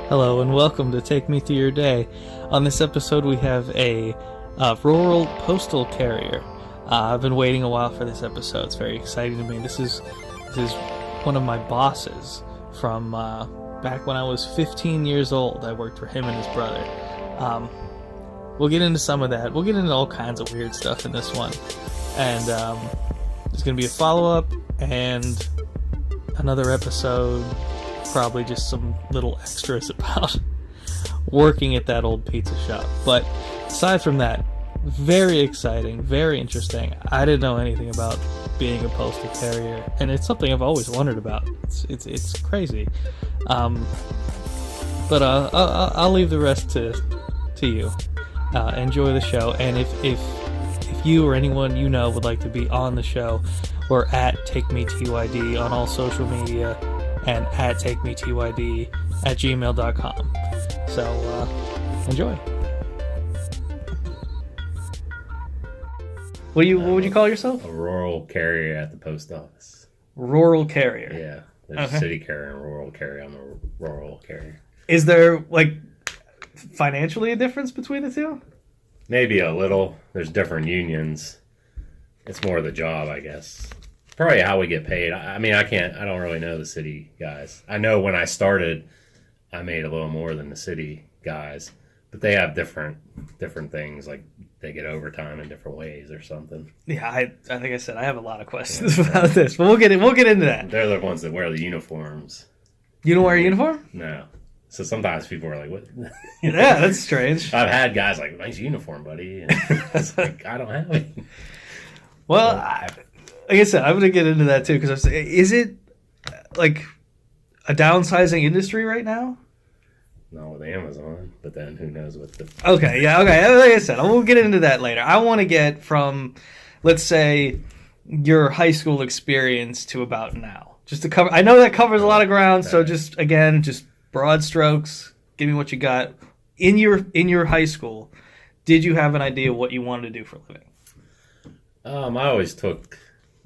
Hello and welcome to Take Me Through Your Day. On this episode we have a rural postal carrier. I've been waiting a while for this episode. It's very exciting to me. This is one of my bosses from back when I was 15 years old. I worked for him and his brother. We'll get into some of that. We'll get into all kinds of weird stuff in this one. And there's going to be a follow-up and another episode, probably just some little extras about working at that old pizza shop. But aside from that, very exciting, very interesting. I didn't know anything about being a postal carrier, and it's something I've always wondered about. It's crazy. But I'll leave the rest to you. Enjoy the show, and if you or anyone you know would like to be on the show, we're at TakeMeTYD on all social media, and at TakeMeTYD@gmail.com. So, enjoy. What would you call yourself? A rural carrier at the post office. Rural carrier. Yeah. There's a city carrier and a rural carrier. I'm a rural carrier. Is there, financially a difference between the two? Maybe a little. There's different unions. It's more the job, I guess. Probably how we get paid. I don't really know the city guys. I know when I started, I made a little more than the city guys, but they have different things, like they get overtime in different ways or something. Yeah, I think I said I have a lot of questions about this, but we'll get into that. They're the ones that wear the uniforms. You don't wear a uniform? No. So sometimes people are like, "What?" Yeah, that's strange. I've had guys like, "Nice uniform, buddy." And it's like, I don't have it. Well, like I said, I'm going to get into that too, because is it like a downsizing industry right now? No, with Amazon, but then who knows what the... Okay. Like I said, we'll get into that later. I want to get from, let's say, your high school experience to about now. Just to cover, I know that covers a lot of ground, so just broad strokes, give me what you got. In your high school, did you have an idea what you wanted to do for a living? I always took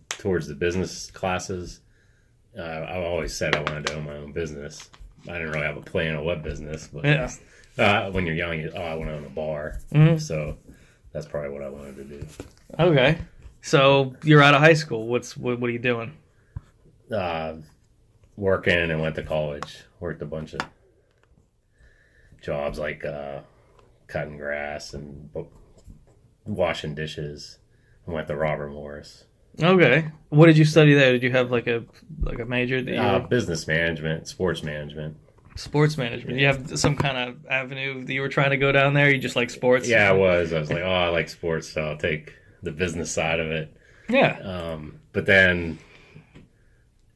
towards the business classes. I always said I wanted to own my own business. I didn't really have a plan of what business, but when you're young, I want to own a bar. Mm-hmm. So that's probably what I wanted to do. Okay. So you're out of high school. What are you doing? Working, and went to college. Worked a bunch of jobs like cutting grass and washing dishes. I went to Robert Morris. Okay. What did you study there? Did you have like a major? Business management, sports management. Sports management. You have some kind of avenue that you were trying to go down there? You just like sports? Yeah, I was. I was like, I like sports, so I'll take the business side of it. Yeah. But then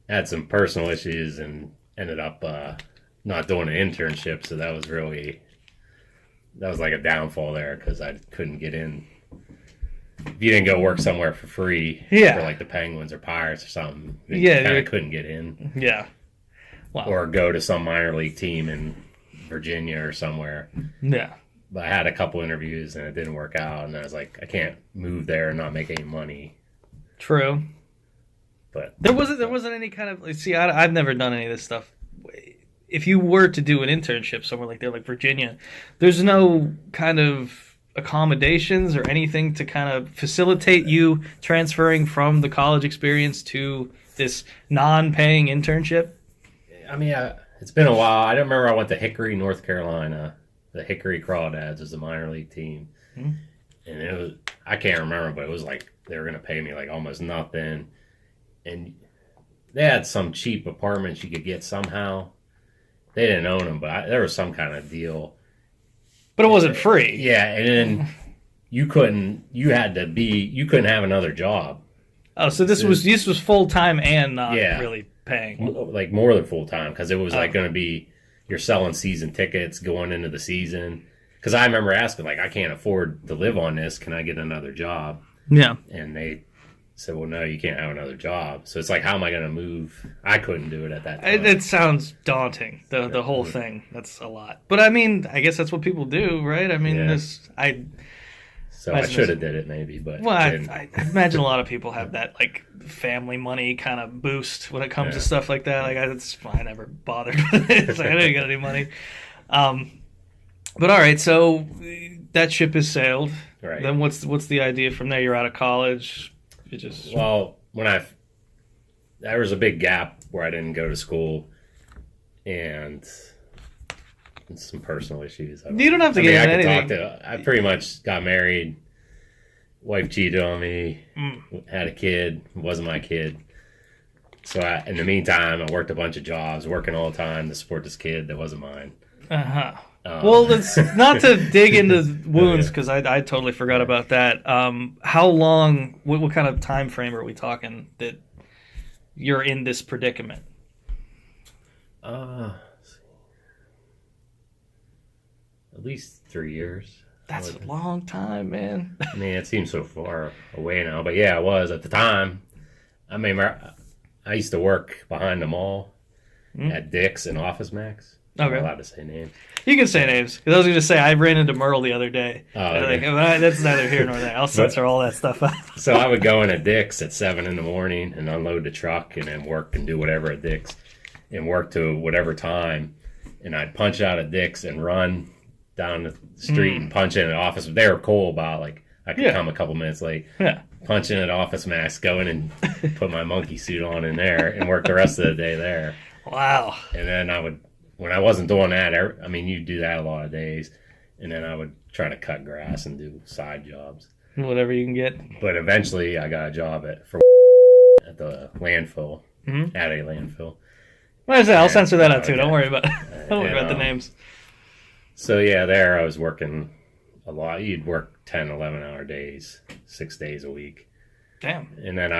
had some personal issues and ended up not doing an internship, so that was like a downfall there because I couldn't get in. If you didn't go work somewhere for free, for like the Penguins or Pirates or something, you kind of couldn't get in. Yeah. Wow. Or go to some minor league team in Virginia or somewhere. Yeah. But I had a couple interviews and it didn't work out, and I was like, I can't move there and not make any money. True. But there wasn't any kind of I've never done any of this stuff. If you were to do an internship somewhere like there, like Virginia, there's no kind of accommodations or anything to kind of facilitate you transferring from the college experience to this non-paying internship? I mean, it's been a while. I don't remember. I went to Hickory, North Carolina. The Hickory Crawdads was a minor league team. Mm-hmm. And it was, I can't remember, but it was like they were going to pay me like almost nothing. And they had some cheap apartments you could get somehow. They didn't own them, but there was some kind of deal. But it wasn't free. Yeah, and then you couldn't have another job. Oh, so this was full time and not really paying. Like more than full time, because it was like going to be you're selling season tickets going into the season. Because I remember asking, like, I can't afford to live on this. Can I get another job? Yeah. And they said, well, no, you can't have another job. So it's like, how am I going to move? I couldn't do it at that time. It sounds daunting, the whole thing. That's a lot. But, I mean, I guess that's what people do, right? I mean, So I should have did it maybe, but well, I imagine a lot of people have that like family money kind of boost when it comes to stuff like that. Like I never bothered with it. It's like I didn't get any money. But all right, so that ship has sailed. Right. Then what's the idea from there? You're out of college. Well, there was a big gap where I didn't go to school, and some personal issues. You don't have to get into anything. I pretty much got married. Wife cheated on me. Had a kid. It wasn't my kid. So in the meantime, I worked a bunch of jobs, working all the time to support this kid that wasn't mine. Well, it's not to dig into wounds, because I totally forgot about that. How long? What kind of time frame are we talking that you're in this predicament? At least 3 years. That's a long time, man. I mean, it seems so far away now, but yeah, it was at the time. I mean, I used to work behind the mall at Dick's and Office Max. Okay. I'm not allowed to say names. You can say names. Because I was going to say, I ran into Merle the other day. Oh, okay. That's neither here nor there. I'll censor all that stuff out. So I would go in at Dick's at 7 in the morning and unload the truck and then work and do whatever at Dick's and work to whatever time. And I'd punch out at Dick's and run down the street and punch in an office. They were cool about, like, I could come a couple minutes late. Yeah. Punch in at Office Max, go in and put my monkey suit on in there and work the rest of the day there. Wow. And then when I wasn't doing that, I mean, you do that a lot of days. And then I would try to cut grass and do side jobs. Whatever you can get. But eventually I got a job at the landfill, at a landfill. I'll censor that out too. Don't worry about the names. So yeah, there I was working a lot. You'd work 10, 11-hour days, 6 days a week. Damn. And then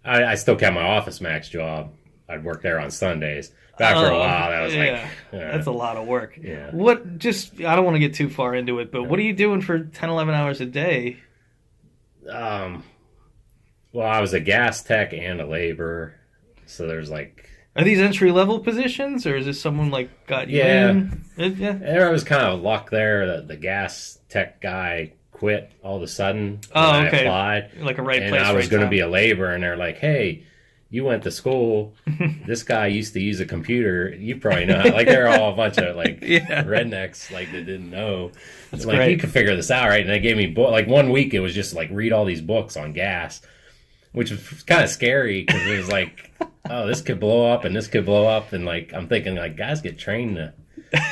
I still kept my Office Max job. I'd work there on Sundays. But after a while, that was that's a lot of work. Yeah. I don't want to get too far into it, but what are you doing for 10, 11 hours a day? Well, I was a gas tech and a laborer. So there's like... Are these entry-level positions, or is this someone like got you in? Yeah. There was kind of luck there that the gas tech guy quit all of a sudden when I applied. Like a right place, and I was going to be a laborer, and they're like, hey, you went to school. This guy used to use a computer. You probably know. Like, they're all a bunch of, like, rednecks, like, that didn't know. That's like, great. You could figure this out, right? And they gave me, like, 1 week, it was just, like, read all these books on gas, which was kind of scary, because it was like, oh, this could blow up, and this could blow up, and, like, I'm thinking, like, guys get trained to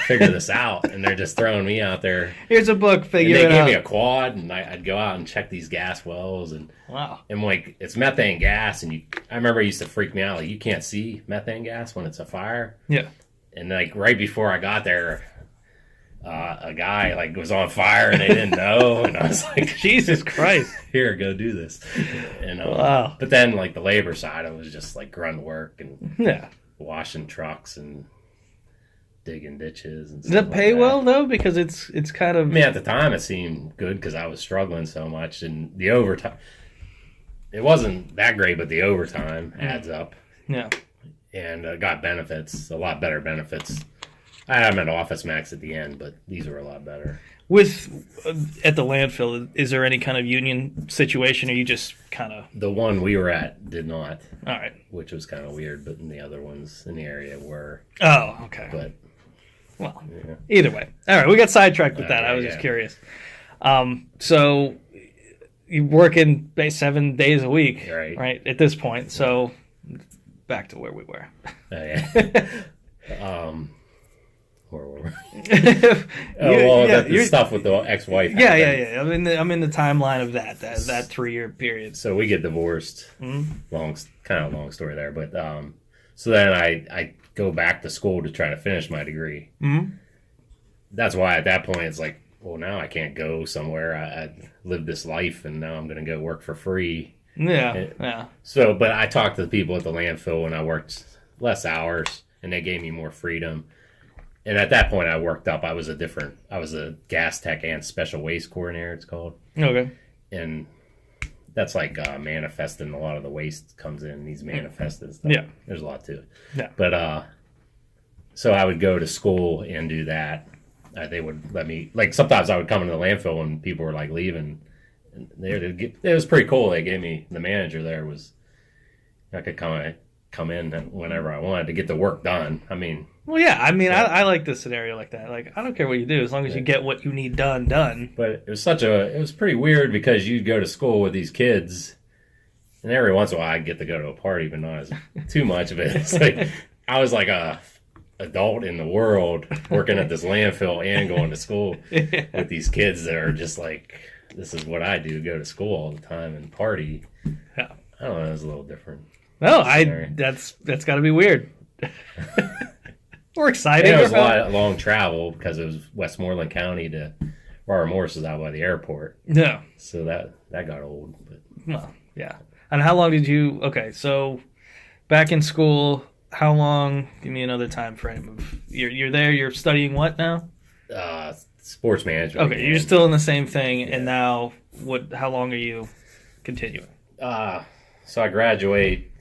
figure this out, and they're just throwing me out there. Here's a book, figure it out. They gave me a quad, and I'd go out and check these gas wells, and like, it's methane gas, and I remember it used to freak me out, like, you can't see methane gas when it's a fire. Yeah. And, like, right before I got there, a guy, like, was on fire, and they didn't know, and I was like, Jesus Christ. Here, go do this. And, wow. But then, like, the labor side, it was just, like, grunt work, and washing trucks, and digging ditches and stuff. Does it pay well though? Because it's kind of. I mean, at the time it seemed good because I was struggling so much, and the overtime. It wasn't that great, but the overtime adds up. Yeah. And got benefits, a lot better benefits. I had them at Office Max at the end, but these were a lot better. At the landfill, is there any kind of union situation, or you just kind of... The one we were at did not. All right. Which was kind of weird, but the other ones in the area were. Oh, okay. But... Well, either way. All right, we got sidetracked with that. I was just curious. So you're working 7 days a week, right? At this point. So back to where we were. Where were we? The stuff with the ex-wife. Yeah. I'm in the timeline of that 3-year period. So we get divorced. Long story there, but so then I go back to school to try to finish my degree. That's why at that point it's like, well, now I can't go somewhere. I lived this life, and now I'm going to go work for free. Yeah. So, but I talked to the people at the landfill, and I worked less hours, and they gave me more freedom. And at that point, I worked up. I was a gas tech and special waste coordinator, it's called. Okay. And that's like manifesting. A lot of the waste comes in these manifested stuff. Yeah. There's a lot to it. Yeah. But so I would go to school and do that. They would let me, like, sometimes I would come into the landfill when people were like leaving. And it was pretty cool. They gave me, the manager there I could come in whenever I wanted to get the work done. I mean, Well, yeah, I mean, I like this scenario like that. Like, I don't care what you do as long as you get what you need done. But it was pretty weird because you'd go to school with these kids, and every once in a while I'd get to go to a party, but not as too much of it. It's like I was like a adult in the world working at this landfill and going to school with these kids that are just like, this is what I do, go to school all the time and party. Yeah. I don't know, it's a little different. No, that's got to be weird. We're excited. It was a lot of long travel because it was Westmoreland County to Robert Morris is out by the airport. Yeah. So that got old. But. Well, yeah. And how long did you? Okay, so back in school, how long? Give me another time frame of you're there. You're studying what now? Sports management. Okay, you're still in the same thing, and now what? How long are you continuing? So I graduate.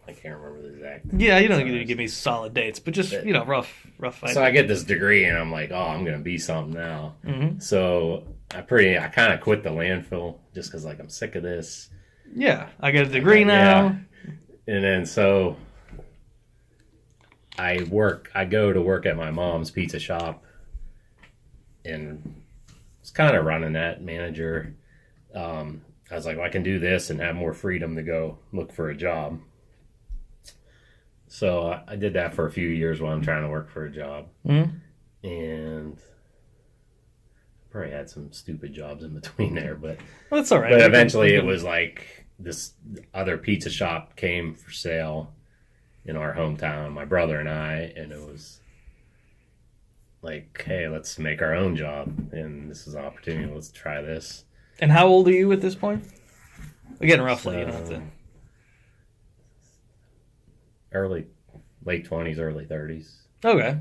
I can't remember the exact. Yeah, you don't need to give me solid dates, but just rough. So I get this degree, and I'm like, oh, I'm gonna be something now. Mm-hmm. So I kind of quit the landfill just because like I'm sick of this. Yeah, I get a degree now. Yeah. And then so I go to work at my mom's pizza shop, and it's kind of running that manager. I was like, well, I can do this and have more freedom to go look for a job. So I did that for a few years while I'm trying to work for a job. Mm-hmm. And probably had some stupid jobs in between there, but well, that's all right. But eventually it was like this other pizza shop came for sale in our hometown, my brother and I, and it was like, hey, let's make our own job, and this is an opportunity. Let's try this. And how old are you at this point? Again, roughly, you don't have to. Late 20s, early 30s. Okay.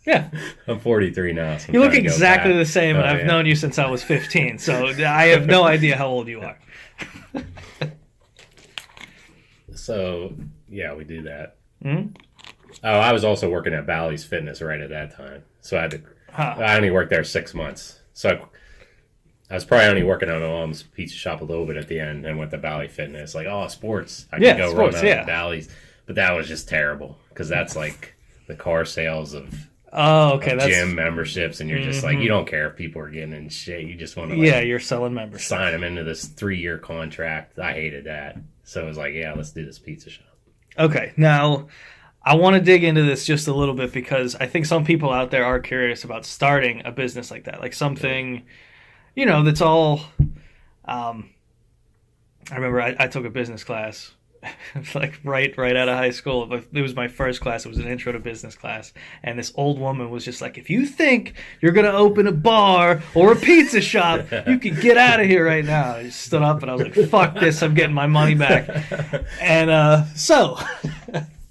Yeah. I'm 43 now. So you look exactly the same, and I've known you since I was 15, so I have no idea how old you are. So, yeah, we do that. Mm-hmm. Oh, I was also working at Bally's Fitness right at that time. So I only worked there 6 months. So I was probably only working on my mom's pizza shop a little bit at the end and went to Bally Fitness. Like, oh, sports. I could go run out at Bally's. But that was just terrible because that's like the car sales of gym memberships, and you're just like, you don't care if people are getting in shit. You just want to you're selling memberships. Sign them into this 3-year contract. I hated that. So it was like, yeah, let's do this pizza shop. Okay, now I want to dig into this just a little bit because I think some people out there are curious about starting a business like that, like something, that's all. I remember I took a business class. Like right out of high school. It was my first class. It was an intro to business class. And this old woman was just like, if you think you're going to open a bar or a pizza shop, you can get out of here right now. I just stood up and I was like, fuck this. I'm getting my money back. And so,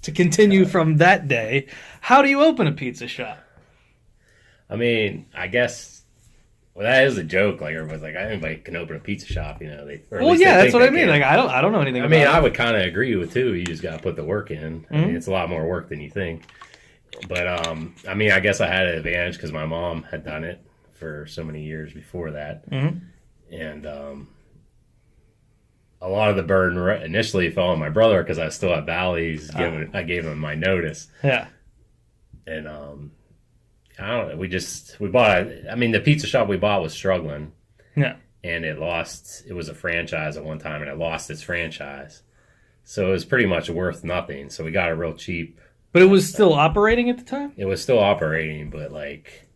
to continue from that day, how do you open a pizza shop? I mean, I guess... Well, that is a joke. Like everybody's like, anybody can open a pizza shop, that's what I mean. Like I don't know anything. I mean, I would kind of agree with too. You just got to put the work in. Mm-hmm. I mean, it's a lot more work than you think. But I mean, I guess I had an advantage because my mom had done it for so many years before that, and a lot of the burden initially fell on my brother because I was still at Bally's. I gave him my notice. Yeah, and I don't know. We bought. I mean, the pizza shop we bought was struggling. Yeah, and it lost. It was a franchise at one time, and it lost its franchise. So it was pretty much worth nothing. So we got it real cheap. But it was still operating at the time. It was still operating, but like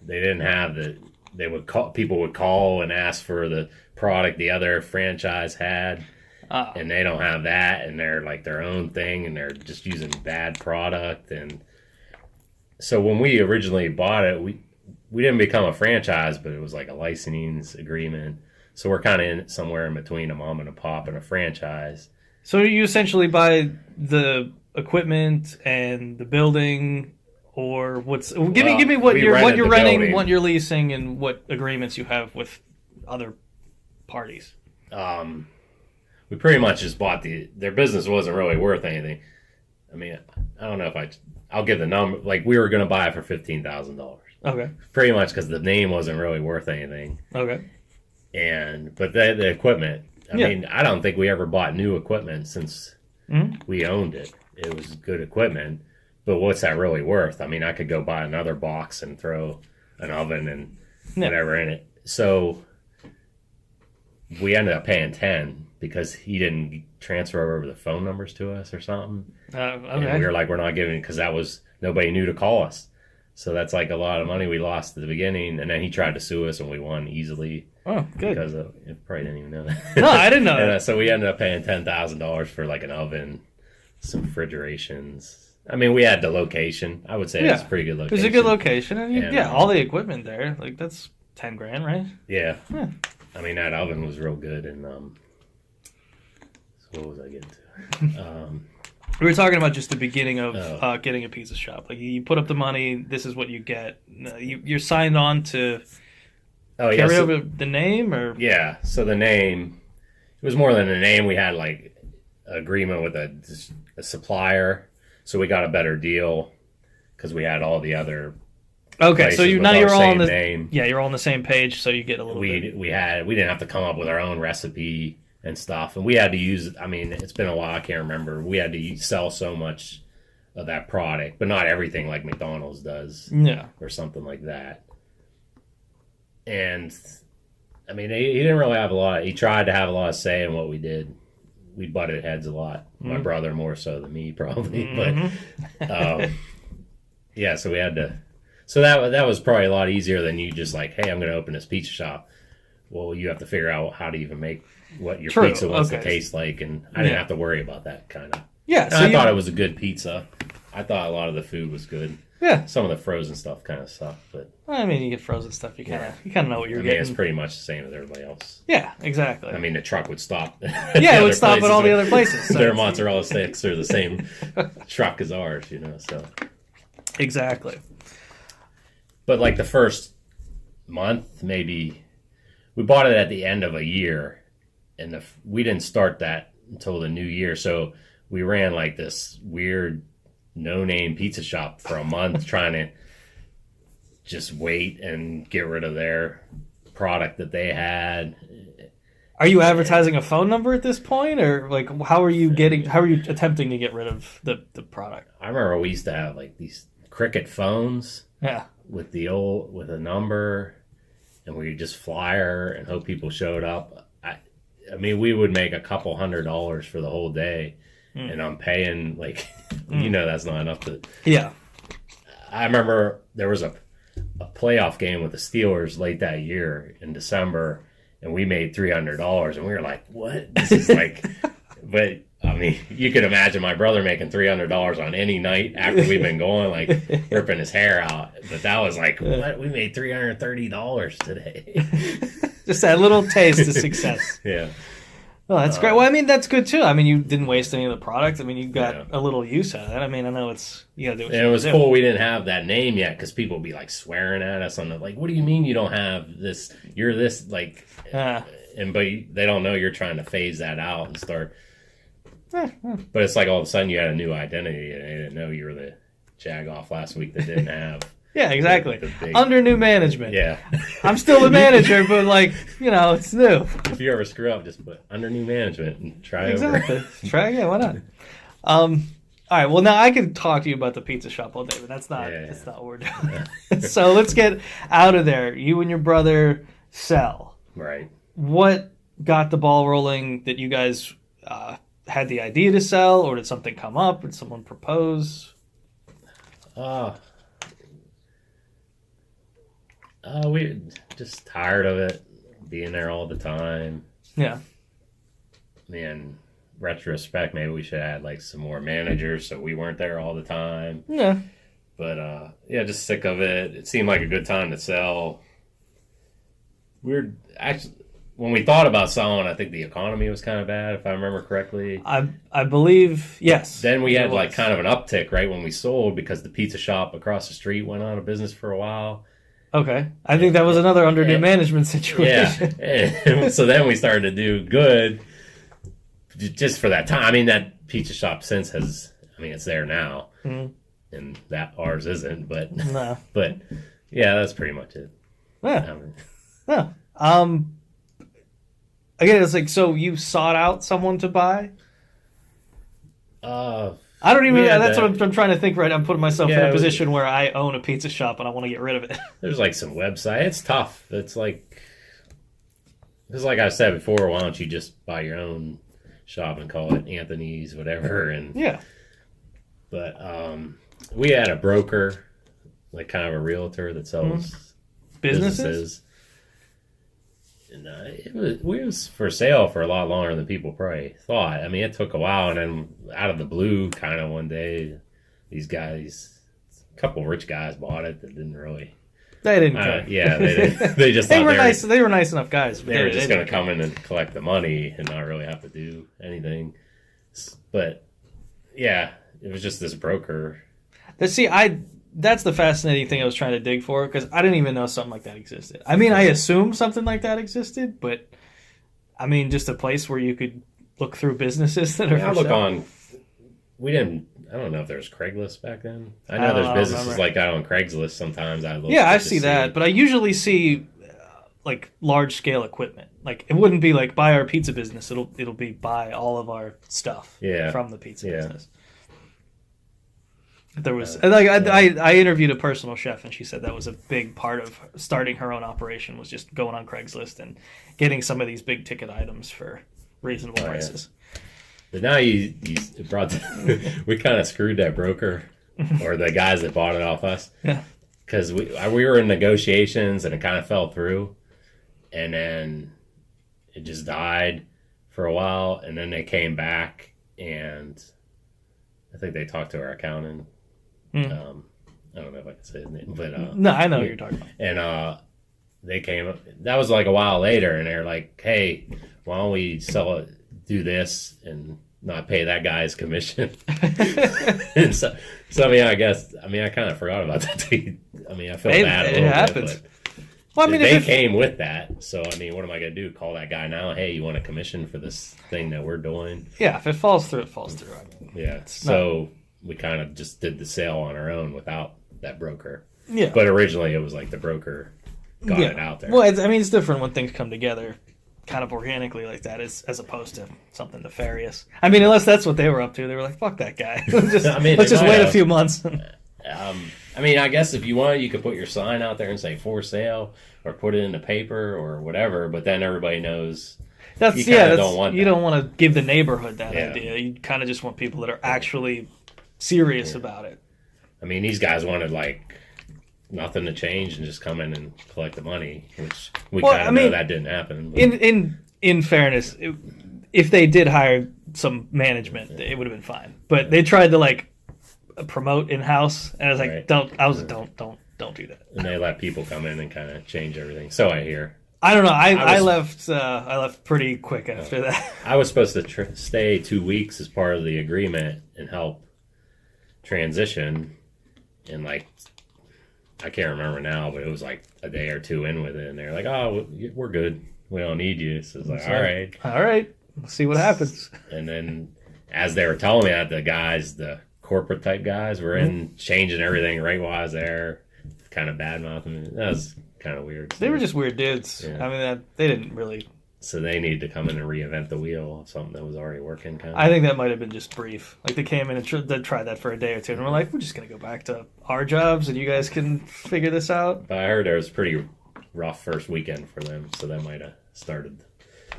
they didn't have the. They would call. People would call and ask for the product the other franchise had. And they don't have that, and they're like their own thing, and they're just using bad product. And so when we originally bought it, we didn't become a franchise, but it was like a licensing agreement. So we're kind of in somewhere in between a mom and a pop and a franchise. So you essentially buy the equipment and the building, or give me what you're renting, building. What you're leasing, and what agreements you have with other parties. We pretty much just bought their business wasn't really worth anything. I mean, I don't know if I'll give the number. Like, we were going to buy it for $15,000. Okay. Pretty much because the name wasn't really worth anything. Okay. But the equipment, I mean, I don't think we ever bought new equipment since We owned it. It was good equipment. But what's that really worth? I mean, I could go buy another box and throw an oven and whatever in it. So we ended up paying 10 because he didn't transfer over the phone numbers to us or something. Okay. And we were like, we're not giving it because that was nobody knew to call us. So that's like a lot of money we lost at the beginning. And then he tried to sue us and we won easily. Oh, good. Because you probably didn't even know that. No, I didn't know that. So we ended up paying $10,000 for like an oven, some refrigerations. I mean, we had the location. I would say it's a pretty good location. It was a good location. And all the equipment there. Like, that's $10,000, right? Yeah. I mean, that oven was real good. And so what was I getting to? We were talking about just the beginning of getting a pizza shop. Like, you put up the money, this is what you get. You're signed on to carry over the name? Or yeah, so the name, it was more than a name. We had, like, an agreement with a supplier. So we got a better deal because we had all the other. Okay, so now you're all on the name. Yeah, you're all on the same page, so you get a little. We didn't have to come up with our own recipe and stuff, and we had to use. I mean, it's been a while. I can't remember. We had to sell so much of that product, but not everything like McDonald's does. Yeah, or something like that. And I mean, he didn't really have a lot. He tried to have a lot of say in what we did. We butted heads a lot. My brother more so than me, probably. But yeah, so we had to. So that was probably a lot easier than you just like, hey, I'm going to open this pizza shop. Well, you have to figure out how to even make what your pizza wants to taste like, and I didn't have to worry about that kind of. Yeah, so I thought it was a good pizza. I thought a lot of the food was good. Yeah, some of the frozen stuff kind of sucked, but I mean, you get frozen stuff, you kind of know what you're getting. It's pretty much the same as everybody else. Yeah, exactly. I mean, the truck would stop. Yeah, it would stop at all the other places. So their mozzarella sticks are the same truck as ours, So exactly. But like the first month, maybe we bought it at the end of a year, and we didn't start that until the new year. So we ran like this weird no-name pizza shop for a month trying to just wait and get rid of their product that they had. Are you advertising a phone number at this point, or like how are you attempting to get rid of the product? I remember we used to have like these Cricket phones. Yeah. With a number, and we just flyer and hope people showed up. I mean, we would make a couple $100 for the whole day, and I'm paying like, that's not enough to. Yeah. I remember there was a playoff game with the Steelers late that year in December, and we made $300, and we were like, "What? This is like," but. I mean, you could imagine my brother making $300 on any night after we've been going, like ripping his hair out. But that was like, what? We made $330 today. Just that little taste of success. Yeah. Well, that's great. Well, I mean, that's good too. I mean, you didn't waste any of the product. I mean, you got a little use out of it. I mean, I know you got to do it. And it was cool we didn't have that name yet because people would be like swearing at us on like, what do you mean you don't have this? You're this, like, but they don't know you're trying to phase that out and start. But it's like all of a sudden you had a new identity and they didn't know you were the jag-off last week that didn't have. Yeah, exactly. Under new management. Yeah. I'm still the manager, but like, it's new. If you ever screw up, just put under new management and try over. Try again, why not? All right, well now I can talk to you about the pizza shop all day, but that's not what we're doing. Yeah. So let's get out of there. You and your brother sell. Right. What got the ball rolling that you guys had the idea to sell, or did something come up? Did someone propose? We just tired of it being there all the time. Yeah. In retrospect, maybe we should add like some more managers so we weren't there all the time. Yeah. But just sick of it. It seemed like a good time to sell. When we thought about selling, I think the economy was kind of bad, if I remember correctly. I believe, yes. Then we had like kind of an uptick right when we sold because the pizza shop across the street went out of business for a while. Okay. I think that was another under new management situation. Yeah. So then we started to do good just for that time. I mean, that pizza shop since it's there now. Mm-hmm. And that ours isn't, but no. But yeah, that's pretty much it. Yeah. Again, it's like, so you sought out someone to buy? I don't even. That's what I'm trying to think. Right, I'm putting myself in a position where I own a pizza shop and I want to get rid of it. There's like some website. It's tough. It's like, because like I said before, why don't you just buy your own shop and call it Anthony's, whatever? And yeah. But we had a broker, like kind of a realtor that sells businesses. And it was for sale for a lot longer than people probably thought. I mean, it took a while, and then out of the blue, kind of one day, these guys, a couple rich guys, bought it that didn't really. They didn't care. Yeah, they didn't. They just they were nice. They were nice enough guys. They were just going to come in and collect the money and not really have to do anything. But yeah, it was just this broker. That's the fascinating thing I was trying to dig for, because I didn't even know something like that existed. I mean, I assumed something like that existed, but I mean, just a place where you could look through businesses that are. I look on. We didn't. I don't know if there was Craigslist back then. I know there's businesses like that on Craigslist. Sometimes I look. Yeah, I see that, but I usually see like large scale equipment. Like it wouldn't be like buy our pizza business. It'll be buy all of our stuff. From the pizza business. There was I interviewed a personal chef, and she said that was a big part of starting her own operation, was just going on Craigslist and getting some of these big ticket items for reasonable prices. Yeah. But now you brought we kind of screwed that broker or the guys that bought it off us. Yeah, because we were in negotiations and it kind of fell through, and then it just died for a while, and then they came back, and I think they talked to our accountant. I don't know if I can say his name, but no, I know what you're talking about. And they came up. That was like a while later, and they're like, "Hey, why don't we do this and not pay that guy's commission?" And so I mean, I kind of forgot about that. I mean, I feel bad. It happens. Bit, well, I mean, they came with that, so I mean, what am I going to do? Call that guy now? Hey, you want a commission for this thing that we're doing? Yeah, if it falls through, it falls through. I mean, yeah, so. We kind of just did the sale on our own without that broker. Yeah. But originally it was like the broker got it out there. Well, it's different when things come together kind of organically like that as opposed to something nefarious. I mean, unless that's what they were up to. They were like, fuck that guy. Let's just wait a few months. I mean, I guess if you want, you could put your sign out there and say for sale or put it in the paper or whatever, but then everybody knows. You don't want to give the neighborhood that idea. You kind of just want people that are actually serious about it. I mean, these guys wanted like nothing to change and just come in and collect the money, which we kind of know that didn't happen. But. In fairness, if they did hire some management, it would have been fine. But they tried to like promote in house, and I was like, don't do that. And they let people come in and kind of change everything. So I hear. I don't know. I left pretty quick after that. I was supposed to stay 2 weeks as part of the agreement and help transition, and like I can't remember now, but it was like a day or two in with it, and they're like, "Oh, we're good. We don't need you." So it's like, all right, we'll see what happens. And then as they were telling me that, the corporate type guys were in changing everything right while I was there, kind of bad mouthing. That was kind of weird. They were just weird dudes. Yeah. I mean, they didn't really. So they need to come in and reinvent the wheel, something that was already working. Kind of. I think that might have been just brief. Like they came in and tried that for a day or two, and we're like, we're just gonna go back to our jobs, and you guys can figure this out. But I heard it was a pretty rough first weekend for them, so that might have started.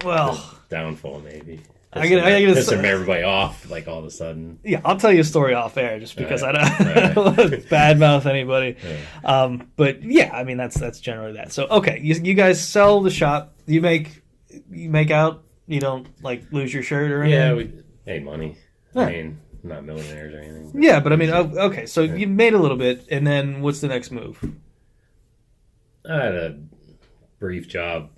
The downfall maybe. I get pissing everybody off like all of a sudden. Yeah, I'll tell you a story off air just because I don't want to badmouth anybody. Yeah. But yeah, I mean that's generally that. So okay, you guys sell the shop. You make out. You don't like lose your shirt or anything. Yeah, we made money. Yeah. I mean, I'm not millionaires or anything. Yeah, but I mean, okay. So you made a little bit, and then what's the next move? I had a brief job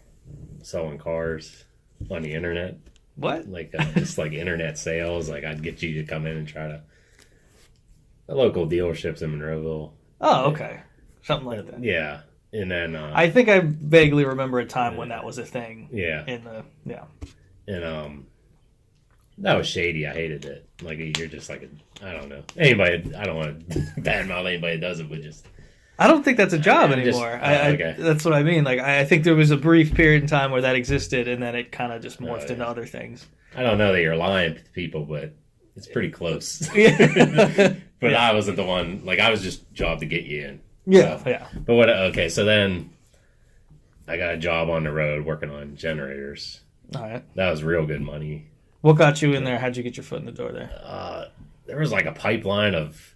selling cars on the internet. What? Like just like internet sales. Like I'd get you to come in and try to the local dealerships in Monroeville. Oh, okay, something like that. Yeah, and then I think I vaguely remember a time when that was a thing. Yeah. And that was shady. I hated it. Like you're just like I don't know anybody. I don't want to badmouth anybody that does it, but just. I don't think that's a job anymore. Okay. That's what I mean. Like I think there was a brief period in time where that existed, and then it kind of just morphed into other things. I don't know that you're lying to people, but it's pretty close. Yeah. But I wasn't the one. Like, I was just job to get you in. Yeah, so. yeah. But what? Okay, so then I got a job on the road working on generators. All right. That was real good money. What got you in there? How'd you get your foot in the door there? There was like a pipeline of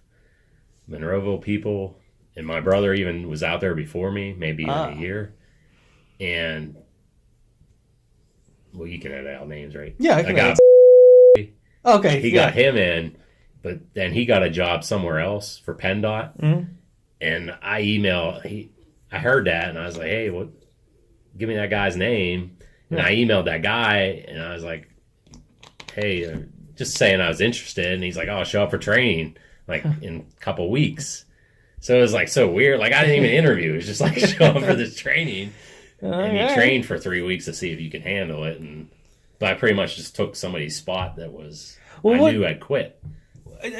Monroeville people, and my brother even was out there before me, maybe even a year. And well, you can edit out names, right? Yeah, I can. Okay, he got him in, but then he got a job somewhere else for PennDOT. Mm-hmm. And I heard that, and I was like, hey, give me that guy's name. And I emailed that guy, and I was like, hey, just saying I was interested. And he's like, oh, show up for training, like, in a couple weeks. So it was, like, so weird. Like, I didn't even interview. It was just, like, show up for this training. And you trained for 3 weeks to see if you can handle it. But I pretty much just took somebody's spot that was, I knew I'd quit.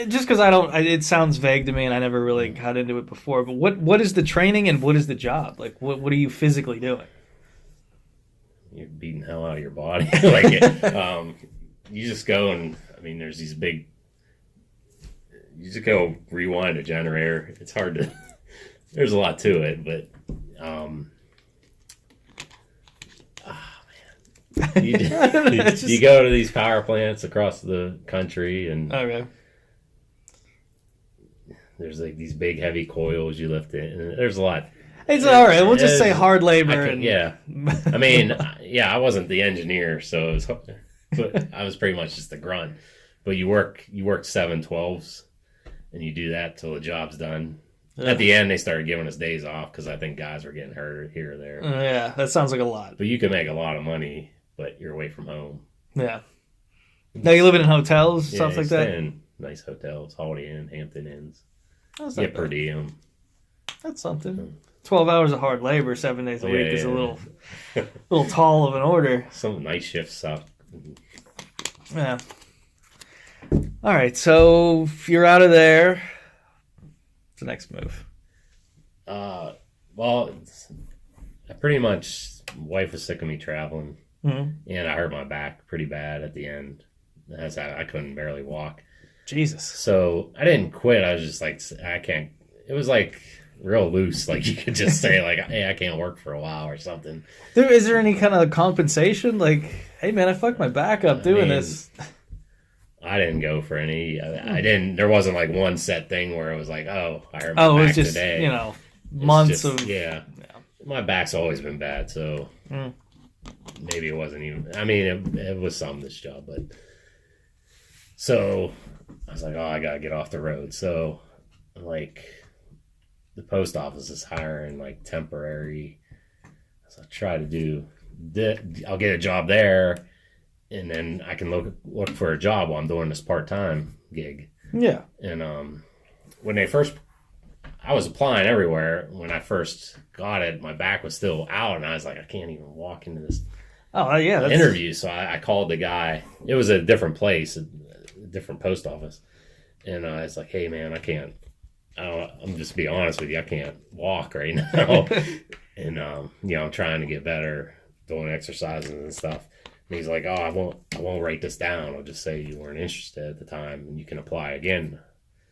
Just because it sounds vague to me, and I never really got into it before. But what is the training and what is the job? Like, what are you physically doing? You're beating the hell out of your body. Like, you just go and, I mean, there's these big, you just go rewind a generator. It's hard to, there's a lot to it, but, you go to these power plants across the country, and there's like these big heavy coils you lift in, and there's a lot. It's all right. We'll just say hard labor. I mean, I wasn't the engineer, so it was, but I was pretty much just the grunt. But you work 7/12s, and you do that till the job's done. Yeah. At the end, they started giving us days off because I think guys were getting hurt here or there. Yeah, that sounds like a lot. But you can make a lot of money, but you're away from home. Yeah. Now you living in hotels, stuff like that? In nice hotels, Holiday Inn, Hampton Inns. That's not per diem. That's something. 12 hours of hard labor, 7 days a week is a little tall of an order. Some night shifts suck. Yeah. All right, so if you're out of there, what's the next move? Well, I pretty much, wife was sick of me traveling, and I hurt my back pretty bad at the end. I couldn't barely walk. Jesus. So I didn't quit. I was just like, I can't. It was like real loose. Like, you could just say like, hey, I can't work for a while or something. Is there any kind of compensation? Like, hey man, I fucked my back up doing this. I didn't go for any. I didn't. There wasn't like one set thing where it was like, oh, I hurt my back today. It was just today. Months of My back's always been bad, so maybe it wasn't even. I mean, it was some this job, but so I was like, oh, I gotta get off the road. So like, the post office is hiring like temporary. So I try to do. I'll get a job there, and then I can look for a job while I'm doing this part-time gig. Yeah. And when I was applying everywhere. When I first got it, my back was still out, and I was like, I can't even walk into this interview. So I called the guy. It was a different place, a different post office. And I was like, hey, man, I'm just be honest with you, I can't walk right now. And, I'm trying to get better, doing exercises and stuff. And he's like, oh, I won't write this down. I'll just say you weren't interested at the time, and you can apply again.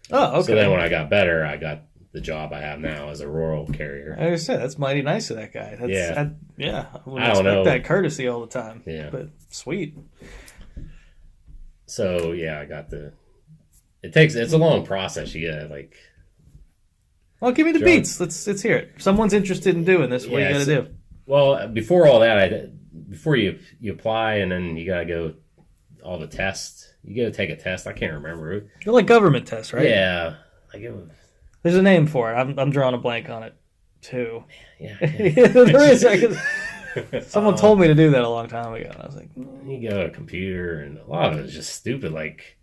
Oh, okay. So then when I got better, I got the job I have now as a rural carrier. I said, that's mighty nice of that guy. I wouldn't expect that courtesy all the time. Yeah. But sweet. So, I got it's a long process. You gotta, like... Well, give me the beats. Let's hear it. If someone's interested in doing this, what do you gotta do? Well, before all that, before you apply, and then you gotta go all the tests. You gotta take a test. I can't remember. They're like government tests, right? Yeah. Like it was... There's a name for it. I'm drawing a blank on it, too. Yeah. There is. Someone told me to do that a long time ago, and I was like... You go to a computer, and a lot of it is just stupid. Like,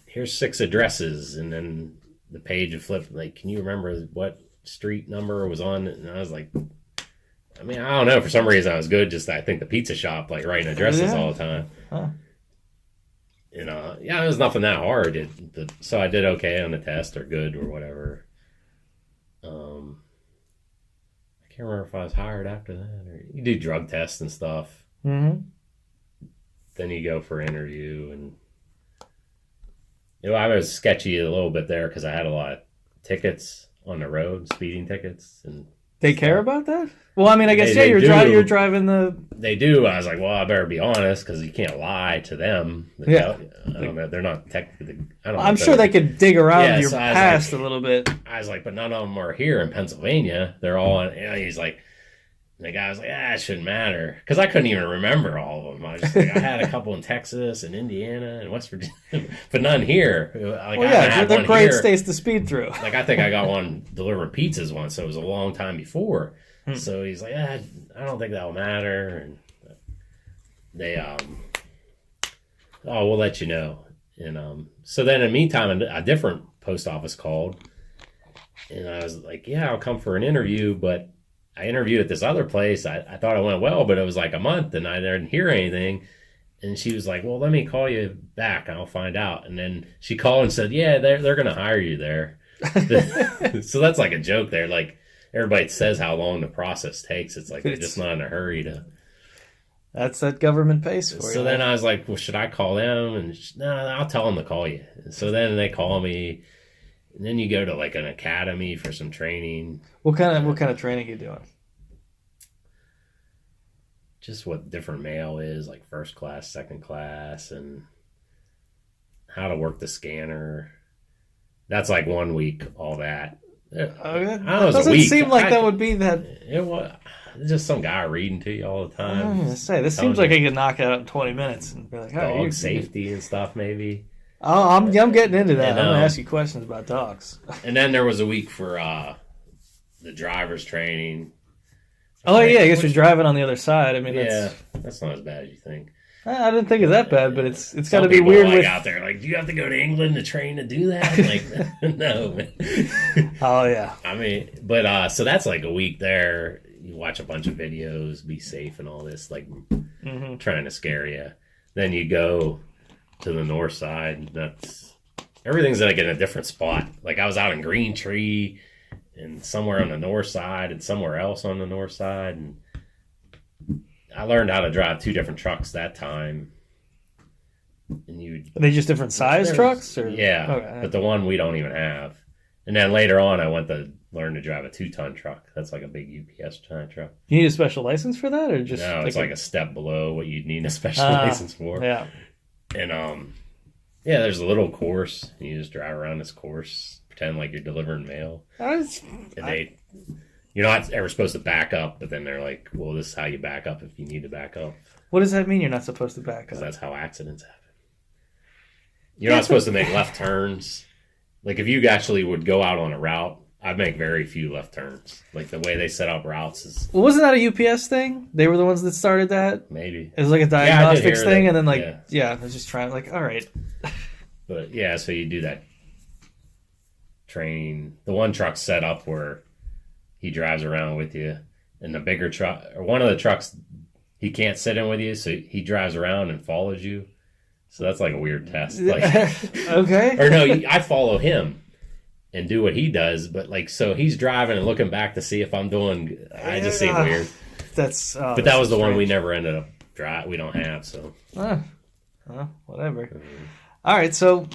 here's 6 addresses, and then the page would flip. Like, can you remember what street number was on it? And I was like... I mean, I don't know. For some reason, I was good. Just, I think the pizza shop, like, writing addresses all the time. Huh. It was nothing that hard. So I did okay on the test, or good, or whatever. I can't remember if I was hired after that. Or you do drug tests and stuff. Mm-hmm. Then you go for interview, and I was sketchy a little bit there because I had a lot of tickets on the road, speeding tickets, and they care about that. Well, I mean, I guess you're driving the. They do. I was like, well, I better be honest because you can't lie to them. Yeah, I don't know. They're not technically. I don't know. I'm sure they could dig around your past a little bit. I was like, but none of them are here in Pennsylvania. They're all on. He's like, the guy was like, it shouldn't matter because I couldn't even remember all of them. I was just like, I had a couple in Texas and Indiana and West Virginia, but none here. Like, they're great states to speed through. Like I think I got one delivering pizzas once, so it was a long time before. So he's like, I don't think that'll matter. And they, we'll let you know. And so then in the meantime, a different post office called, and I was like, yeah, I'll come for an interview, but I interviewed at this other place. I thought it went well, but it was like a month, and I didn't hear anything. And she was like, well, let me call you back, and I'll find out. And then she called and said, yeah, they're going to hire you there. So that's like a joke there. Like, everybody says how long the process takes. It's like they're just not in a hurry to. That's that government pace for you. So then I was like, well, should I call them? And no, I'll tell them to call you. And so then they call me, and then you go to like an academy for some training. What kind of training are you doing? Just what different mail is, like first class, second class, and how to work the scanner. That's like 1 week, all that. Okay. It doesn't seem like that would be that. It was just some guy reading to you all the time. I'm gonna say this seems like I could knock it out in 20 minutes and be like, dog safety and stuff, maybe. Oh, I'm getting into that. I'm gonna ask you questions about dogs. And then there was a week for the driver's training. Oh yeah, I guess you're driving on the other side. I mean, that's not as bad as you think. I didn't think it's that bad, but it's got to be weird. Like out there, like, do you have to go to England to train to do that? Like, no. Man. Oh yeah. I mean, but so that's like a week there. You watch a bunch of videos, be safe, and all this, like trying to scare you. Then you go to the north side. Everything's like in a different spot. Like I was out in Green Tree, and somewhere on the north side, and somewhere else on the north side, and I learned how to drive 2 different trucks that time. And are they just different size trucks? Or? Yeah, okay. But the one we don't even have. And then later on, I went to learn to drive a 2-ton truck. That's like a big UPS ton truck. You need a special license for that, or just no? It's like a step below what you'd need a special license for. Yeah. And there's a little course. You just drive around this course, pretend like you're delivering mail. You're not ever supposed to back up, but then they're like, well, this is how you back up if you need to back up. What does that mean you're not supposed to back up? Because that's how accidents happen. You're not supposed to make left turns. Like if you actually would go out on a route, I'd make very few left turns. Like the way they set up routes is... Well, wasn't that a UPS thing? They were the ones that started that? Maybe. It was like a diagnostics thing, and then I was just trying, like, all right. But yeah, so you do that training. The one truck's set up where he drives around with you, and the bigger truck, or one of the trucks, he can't sit in with you, so he drives around and follows you. So that's like a weird test. Like, okay. Or no, I follow him and do what he does, but like, so he's driving and looking back to see if I'm doing. I just seem weird. But that was the one we never ended up driving. We don't have, so. Whatever. All right, so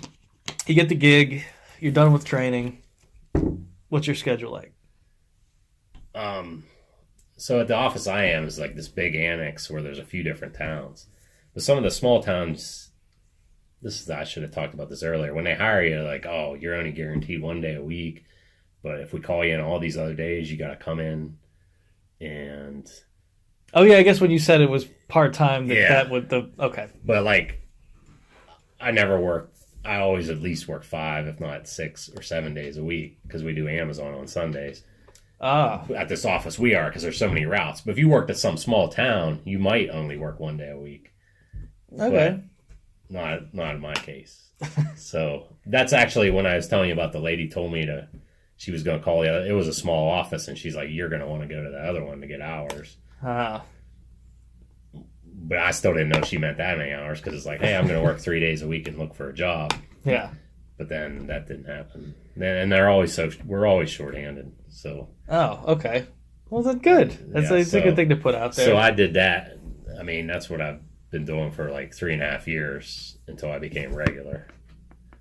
you get the gig. You're done with training. What's your schedule like? So at the office I am is like this big annex where there's a few different towns. But some of the small towns, I should have talked about this earlier. When they hire you, like, oh, you're only guaranteed 1 day a week. But if we call you in all these other days, you got to come in. And. Oh, yeah, I guess when you said it was part-time, that would okay. But like, I never worked. I always at least work 5, if not 6 or 7 days a week because we do Amazon on Sundays. At this office we are because there's so many routes. But if you worked at some small town, you might only work 1 day a week. Okay. But not in my case. So that's actually when I was telling you about the lady told me she was going to call it was a small office, and she's like, you're going to want to go to the other one to get hours. But I still didn't know she meant that many hours because it's like, hey, I'm going to work 3 days a week and look for a job. Yeah. But then that didn't happen. And we're always shorthanded. So. Oh, okay. Well, that's good. It's a good thing to put out there. So I did that. I mean, that's what I've been doing for like 3.5 years until I became regular.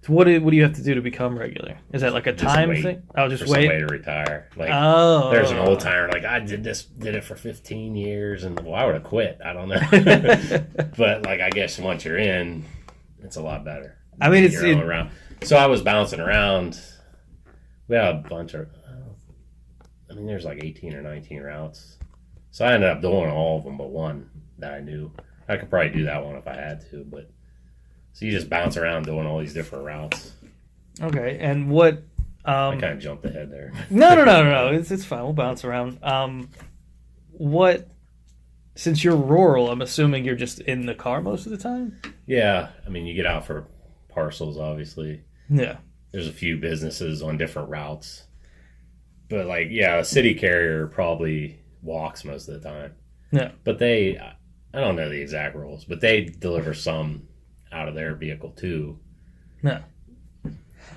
So what do you have to do to become regular? Is that like a time thing? I'll just wait. Somebody to retire. Like, oh, there's an old timer like, I did it for 15 years, and well, I would have quit. I don't know, but like, I guess once you're in, it's a lot better. I mean, around. So I was bouncing around. We had a bunch of. I mean, there's like 18 or 19 routes. So I ended up doing all of them, but one that I knew. I could probably do that one if I had to, but. So you just bounce around doing all these different routes. Okay, and what... I kind of jumped ahead there. No. It's fine. We'll bounce around. What... Since you're rural, I'm assuming you're just in the car most of the time? Yeah. I mean, you get out for parcels, obviously. Yeah. There's a few businesses on different routes. But, like, yeah, a city carrier probably walks most of the time. Yeah. But I don't know the exact rules, but they deliver some out of their vehicle too. No.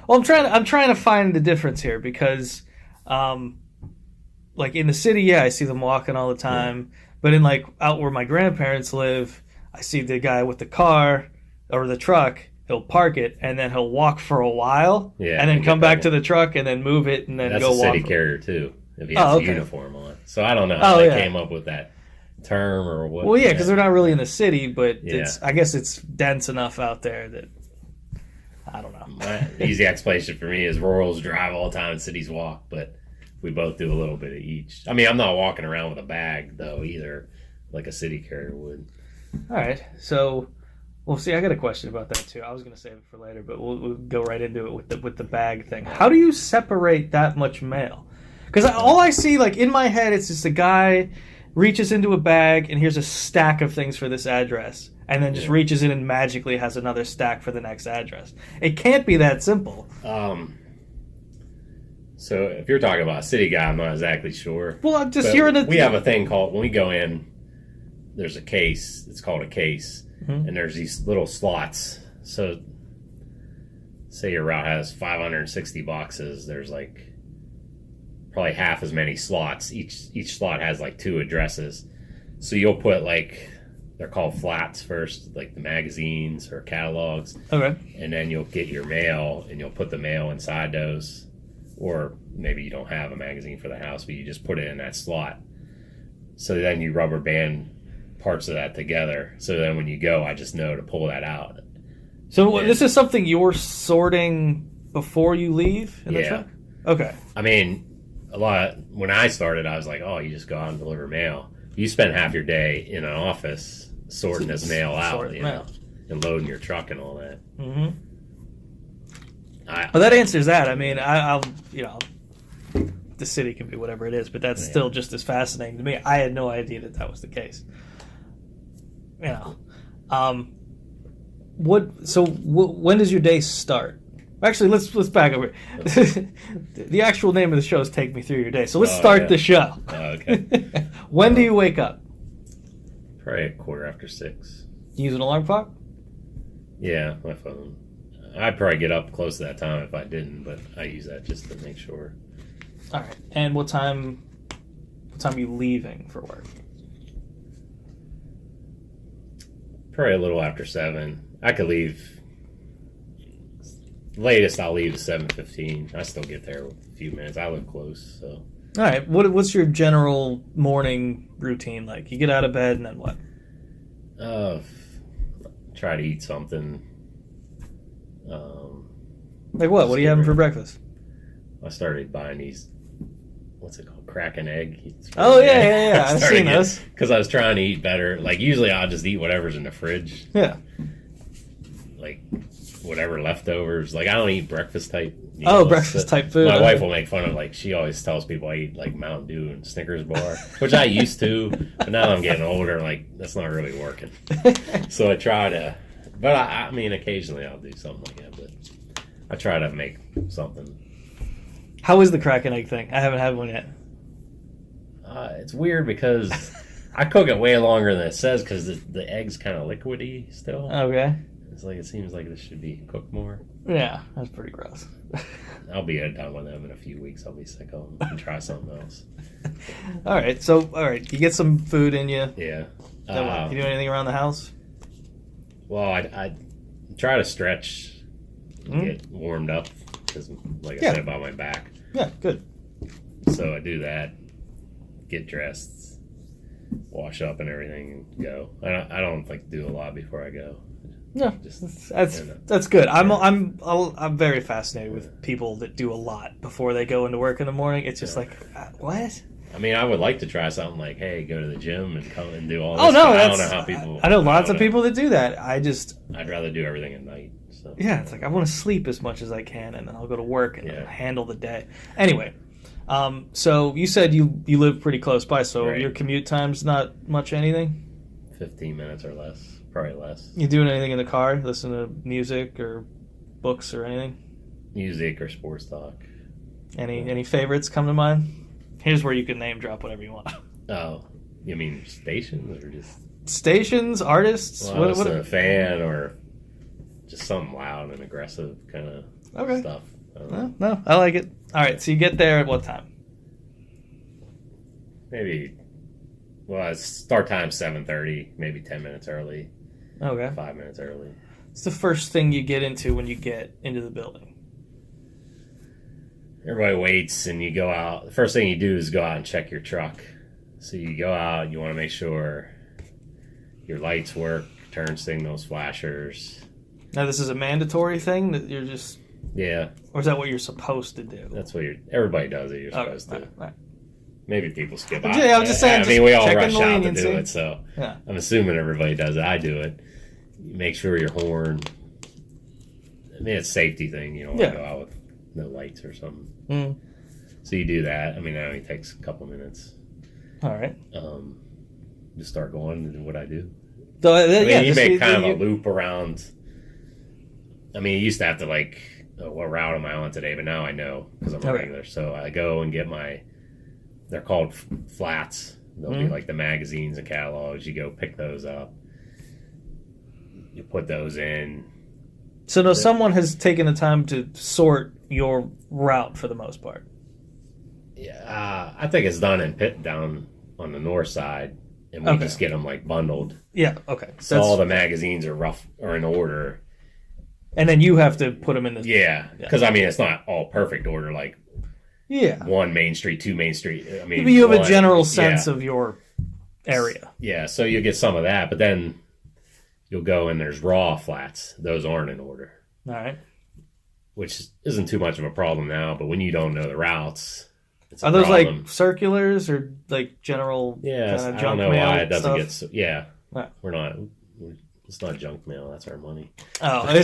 Well, I'm trying to find the difference here because, like in the city, yeah, I see them walking all the time. Yeah. But in like out where my grandparents live, I see the guy with the car or the truck. He'll park it and then he'll walk for a while, and then come back to the truck and then move it and then go walk. That's a city carrier too. If he has a uniform on, so I don't know how they came up with that term or what. Well, yeah, because they're not really in the city, but I guess it's dense enough out there that I don't know. The easy explanation for me is rurals drive all the time and cities walk, but we both do a little bit of each. I mean, I'm not walking around with a bag though either, like a city carrier would. All right, so well, see, I got a question about that too. I was going to save it for later, but we'll go right into it with the bag thing. How do you separate that much mail? Because all I see, like in my head, it's just a guy reaches into a bag and here's a stack of things for this address, and then just reaches in and magically has another stack for the next address. It can't be that simple. So if you're talking about a city guy, I'm not exactly sure. Well, I'm just hearing it. We have a thing called, when we go in, there's a case. It's called a case, and there's these little slots. So say your route has 560 boxes. There's like probably half as many slots. Each slot has like 2 addresses. So you'll put like, they're called flats first, like the magazines or catalogs. Okay. And then you'll get your mail and you'll put the mail inside those. Or maybe you don't have a magazine for the house, but you just put it in that slot. So then you rubber band parts of that together. So then when you go, I just know to pull that out. So this is something you're sorting before you leave in the truck? Okay. I mean, when I started, I was like, oh, you just go out and deliver mail. You spend half your day in an office sorting this mail out, and loading your truck and all that. Mm-hmm. Well, that answers that. I mean, I'll the city can be whatever it is, but that's still just as fascinating to me. I had no idea that was the case. When does your day start? Actually, let's back over. The actual name of the show is Take Me Through Your Day. So let's start the show. Okay. When do you wake up? Probably 6:15. You use an alarm clock? Yeah, my phone. I'd probably get up close to that time if I didn't, but I use that just to make sure. All right. And what time are you leaving for work? Probably a little after 7. I could leave. Latest I'll leave is 7:15. I still get there with a few minutes. I live close, so. All right. What's your general morning routine like? You get out of bed and then what? Try to eat something. Like what? What are you having for breakfast? I started buying these. What's it called? Crack an egg. Oh yeah. I've seen those. Because I was trying to eat better. Like usually I'll just eat whatever's in the fridge. Yeah. Like whatever leftovers. Like I don't eat breakfast type. Breakfast type food. My wife will make fun of, like, she always tells people I eat like Mountain Dew and Snickers bar, which I used to, but now that I'm getting older, like that's not really working. So I try to, but I mean occasionally I'll do something like that, but I try to make something. How is the crack and egg thing? I haven't had one yet. It's weird because I cook it way longer than it says because the egg's kind of liquidy still. Okay. It's like, it seems like this should be cooked more. Yeah, that's pretty gross. I'll be done with them in a few weeks. I'll be sick of them and try something else. All right, you get some food in you. Yeah. You do anything around the house? Well, I try to stretch get warmed up because, like I said, about my back. Yeah, good. So I do that, get dressed, wash up and everything, and go. I don't like do a lot before I go. No, that's good. I'm very fascinated with people that do a lot before they go into work in the morning. It's just like, what? I mean, I would like to try something like, hey, go to the gym and come and do all this. Oh no, I don't know how people. I know lots of people that do that. I'd rather do everything at night. So. Yeah, it's like I want to sleep as much as I can, and then I'll go to work and handle the day. Anyway, so you said you live pretty close by, so your commute time's not much anything. 15 minutes or less, probably less. You doing anything in the car? Listen to music or books or anything? Music or sports talk. Any favorites come to mind? Here's where you can name drop whatever you want. Oh, you mean stations or just stations, artists? Well, what a fan or just something loud and aggressive kind of stuff. No, I like it. All right, so you get there at what time? Maybe. Well, start time 7:30, maybe 10 minutes early. Okay. 5 minutes early. What's the first thing you get into when you get into the building? Everybody waits and you go out. The first thing you do is go out and check your truck. So you go out, you want to make sure your lights work, turn signals, flashers. Now this is a mandatory thing that you're just... Yeah. Or is that what you're supposed to do? That's what everybody does it, you're supposed to. Right. Maybe people skip out. Yeah, I'm just saying. I mean, we all rush out to do it, so I'm assuming everybody does it. I do it. You make sure your horn... I mean, it's a safety thing. You don't want to go out with no lights or something. Mm. So you do that. I mean, that only takes a couple minutes. All right. Just start going and do what I do. So, you make kind of a loop around. I mean, you used to have to what route am I on today? But now I know because I'm a regular. So I go and get they're called flats. They'll be like the magazines and catalogs. You go pick those up. You put those in. So someone has taken the time to sort your route for the most part. Yeah, I think it's done in pit down on the north side, and we just get them bundled. Yeah, okay. So all the magazines are in order, and then you have to put them in the because I mean it's not all perfect order one Main Street, 2 Main Street. I mean, but you have a general sense of your area. Yeah, so you get some of that, but then you'll go and there's raw flats; those aren't in order. All right. Which isn't too much of a problem now, but when you don't know the routes, it's are those problem. Like circulars or general kind of junk mail? I don't know why it doesn't stuff? We're not. It's not junk mail. That's our money. Oh, they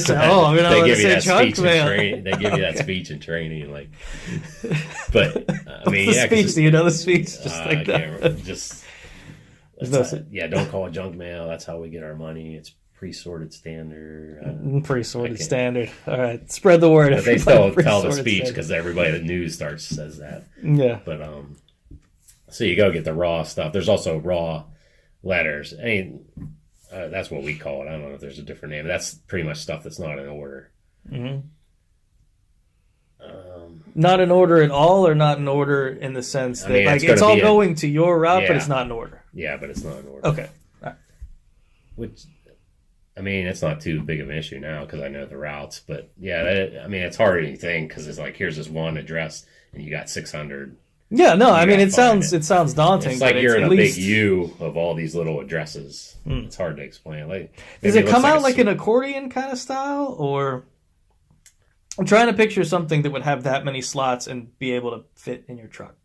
give you that speech mail. They give you that speech and training, But I mean, the speech. Do you know the speech? Just I can't remember. Just don't call it junk mail. That's how we get our money. It's pre-sorted standard. Pre-sorted standard. All right, spread the word. But they still tell the speech because everybody at the news says that. Yeah. But so you go get the raw stuff. There's also raw letters. I mean, that's what we call it. I don't know if there's a different name. That's pretty much stuff that's not in order. Mm-hmm. Not in order at all, or not in order in the sense that it's all going to your route, but it's not in order. Yeah, but it's not in order. Okay. All right. Which. I mean, it's not too big of an issue now because I know the routes. But yeah, it's harder than you think because it's here's this one address and you got 600. Yeah, no, I mean it sounds daunting. It's like you're in a big U of all these little addresses. It's hard to explain. Does it come out like an accordion kind of style, or I'm trying to picture something that would have that many slots and be able to fit in your truck.